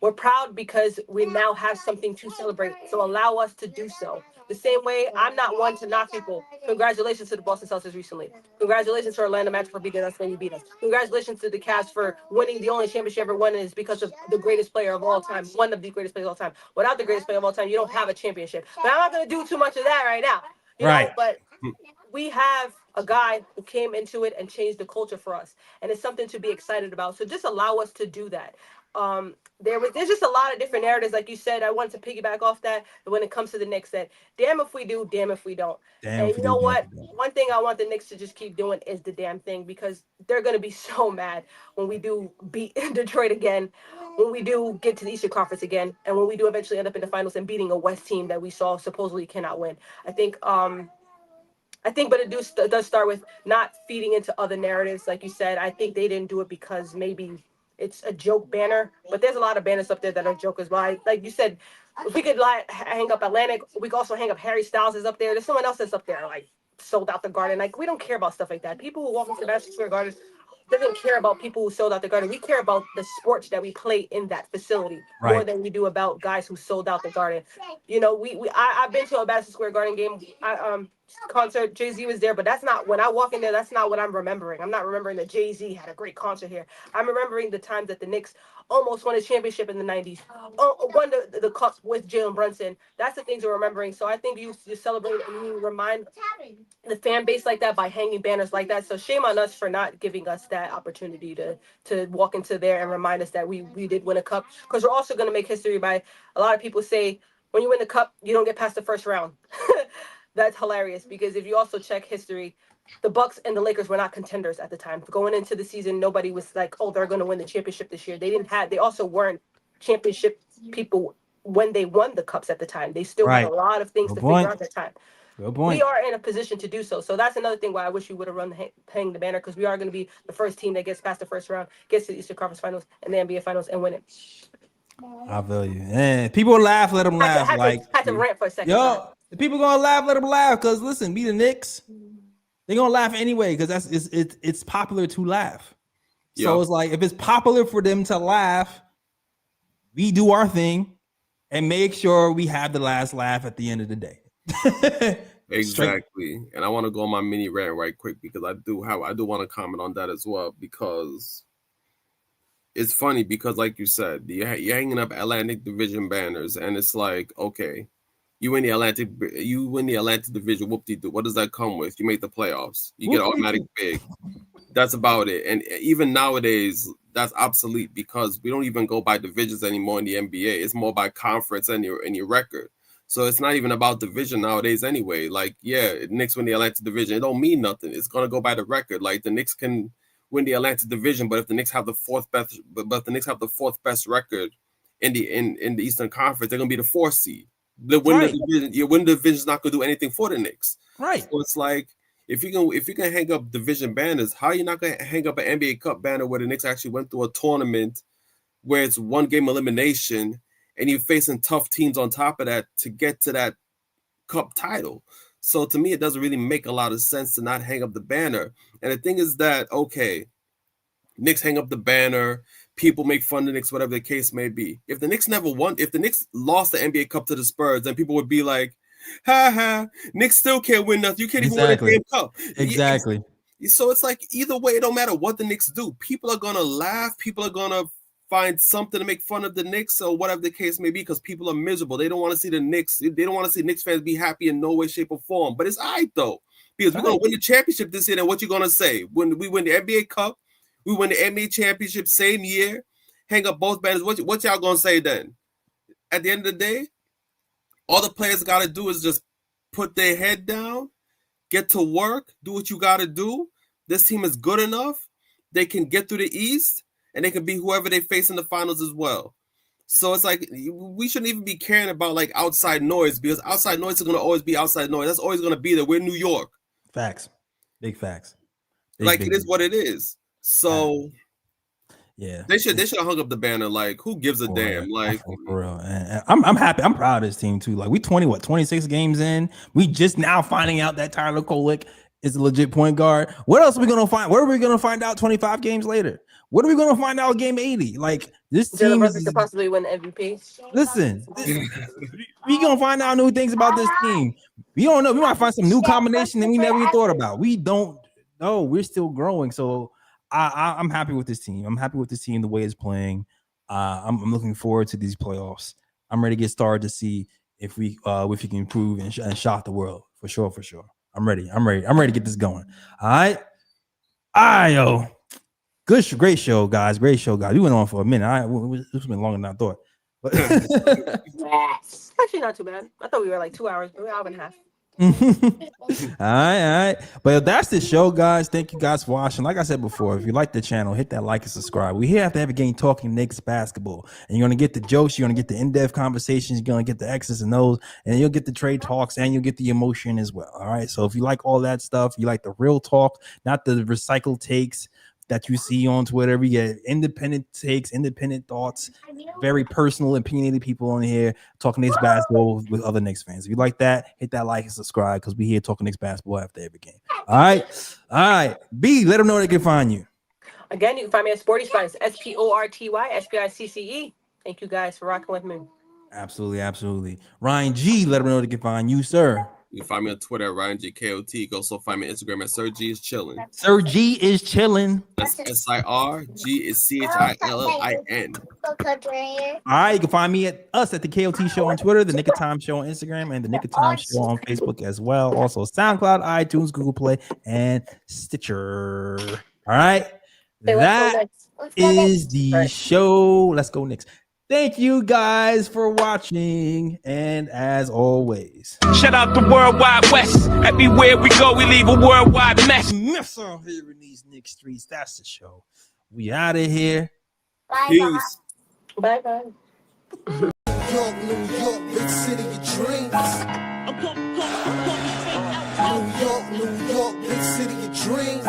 We're proud because we now have something to celebrate, so allow us to do so. The same way, I'm not one to knock people. Congratulations to the Boston Celtics recently. Congratulations to Orlando Magic for beating us when you beat us. Congratulations to the Cavs for winning the only championship ever won, and it's because of the greatest player of all time, one of the greatest players of all time. Without the greatest player of all time, you don't have a championship. But I'm not going to do too much of that right now. You know, but we have a guy who came into it and changed the culture for us, and it's something to be excited about. So just allow us to do that. There's just a lot of different narratives, like you said. I wanted to piggyback off that when it comes to the Knicks, that damn if we do, damn if we don't. And you know what? One thing I want the Knicks to just keep doing is the damn thing, because they're going to be so mad when we do beat Detroit again, when we do get to the Eastern Conference again, and when we do eventually end up in the finals and beating a West team that we saw supposedly cannot win. I think, but it does start with not feeding into other narratives. Like you said, I think they didn't do it because maybe it's a joke banner, but there's a lot of banners up there that are joke as well. Like you said, if we could hang up Atlantic, we could also hang up Harry Styles is up there. There's someone else that's up there, like sold out the Garden. Like, we don't care about stuff like that. People who walk into Madison Square Garden doesn't care about people who sold out the Garden. We care about the sports that we play in that facility more than we do about guys who sold out the Garden. You know, I've been to a Madison Square Garden game. concert, Jay-Z was there, but that's not when I walk in there. That's not what I'm remembering. I'm not remembering that Jay-Z had a great concert here. I'm remembering the times that the Knicks almost won a championship in the '90s, won the cup with Jalen Brunson. That's the things we're remembering. So I think you celebrate and you remind the fan base like that by hanging banners like that. So shame on us for not giving us that opportunity to walk into there and remind us that we did win a cup. Because we're also going to make history by a lot of people say when you win the cup, you don't get past the first round. That's hilarious because if you also check history, the Bucks and the Lakers were not contenders at the time. Going into the season, nobody was like, "Oh, they're going to win the championship this year." They also weren't championship people when they won the cups at the time. They still had a lot of things to figure out at that time. Good point. We are in a position to do so. So that's another thing why I wish you would have run hang the banner because we are going to be the first team that gets past the first round, gets to the Eastern Conference Finals and the NBA Finals and win it. I feel you. And people laugh, let them laugh. Had to rant for a second. Yo, the people gonna laugh, let them laugh. Because listen, be the Knicks, they're gonna laugh anyway. Because it's popular to laugh. So it's like if it's popular for them to laugh, we do our thing and make sure we have the last laugh at the end of the day. Exactly. And I want to go on my mini rant right quick because I do want to comment on that as well because it's funny because like you said, you're hanging up Atlantic Division banners and it's like, okay, you win the Atlantic Division, whoop-de-doo. What does that come with? You make the playoffs. You get automatic big. That's about it. And even nowadays, that's obsolete because we don't even go by divisions anymore in the NBA. It's more by conference and your record. So it's not even about division nowadays anyway. Like, yeah, Knicks win the Atlantic Division. It don't mean nothing. It's gonna go by the record. Like the Knicks can win the Atlantic Division, but if the Knicks have the fourth best record in the Eastern Conference, they're gonna be the 4th seed. The win division is not gonna do anything for the Knicks. Right. So it's like if you can hang up division banners, how are you not gonna hang up an NBA Cup banner where the Knicks actually went through a tournament where it's 1 game elimination and you're facing tough teams on top of that to get to that cup title? So to me, it doesn't really make a lot of sense to not hang up the banner. And the thing is that, okay, Knicks hang up the banner, people make fun of the Knicks, whatever the case may be. If the Knicks lost the NBA Cup to the Spurs, then people would be like, ha ha, Knicks still can't win nothing. You can't even win a damn cup. Exactly. So it's like either way, it don't matter what the Knicks do. People are gonna laugh, people are gonna find something to make fun of the Knicks or whatever the case may be because people are miserable. They don't want to see the Knicks. They don't want to see Knicks fans be happy in no way, shape, or form. But it's all right, though, because we're going to win the championship this year. And what you going to say? When we win the NBA Cup, we win the NBA championship same year, hang up both banners. What y'all going to say then? At the end of the day, all the players got to do is just put their head down, get to work, do what you got to do. This team is good enough. They can get through the East. And they can be whoever they face in the finals as well. So it's like we shouldn't even be caring about like outside noise because outside noise is going to always be outside noise. That's always going to be there. We're in New York. Facts. Big facts. It is what it is. So yeah, they should have hung up the banner. Like, who gives a damn? Like, for real. And I'm happy. I'm proud of this team too. Like, we 26 games in. We just now finding out that Tyler Kolek is a legit point guard. What else are we gonna find? What are we gonna find out 25 games later? What are we gonna find out game 80? Like this team could possibly win the MVP. Listen, we gonna find out new things about this team. We don't know. We might find some new combination that we never even thought about. We don't know. We're still growing. So I'm happy with this team. I'm happy with this team the way it's playing. I'm looking forward to these playoffs. I'm ready to get started to see if we can improve and shock the world for sure. I'm ready to get this going. All right. Yo. Great show, guys. We went on for a minute. It's been longer than I thought. But actually not too bad. I thought we were like 2 hours, but we're an hour and a half. all right. But that's the show, guys. Thank you guys for watching. Like I said before, if you like the channel, hit that like and subscribe. We here after every game talking Knicks basketball, and you're gonna get the jokes, you're gonna get the in-depth conversations, you're gonna get the X's and O's, and you'll get the trade talks, and you'll get the emotion as well. All right. So if you like all that stuff, you like the real talk, not the recycled takes that you see on Twitter. We get independent takes, independent thoughts, very personal, opinionated people on here talking Knicks basketball with other Knicks fans. If you like that, hit that like and subscribe because we here talking Knicks basketball after every game. All right. B, let them know they can find you. Again, you can find me at Sporty Spice, SPORTY, Thank you guys for rocking with me. Absolutely. Ryan G, let them know they can find you, sir. You can find me on Twitter at RyanGKOT. You can also find me on Instagram at Sir G is chilling. Sir G is chilling. That's SIR. G is CHILLIN. All right, you can find me at the KOT Show on Twitter, the Knick of Time Show on Instagram, and the Knick of Time Show on Facebook as well. Also, SoundCloud, iTunes, Google Play, and Stitcher. All right, that is the show. Let's go Knicks. Thank you guys for watching, and as always, shout out the Worldwide West. Everywhere we go, we leave a worldwide mess. Mess on here in these Knicks streets. That's the show. We out of here. Peace. Bye bye. New York, big city of dreams. New York, big city of dreams.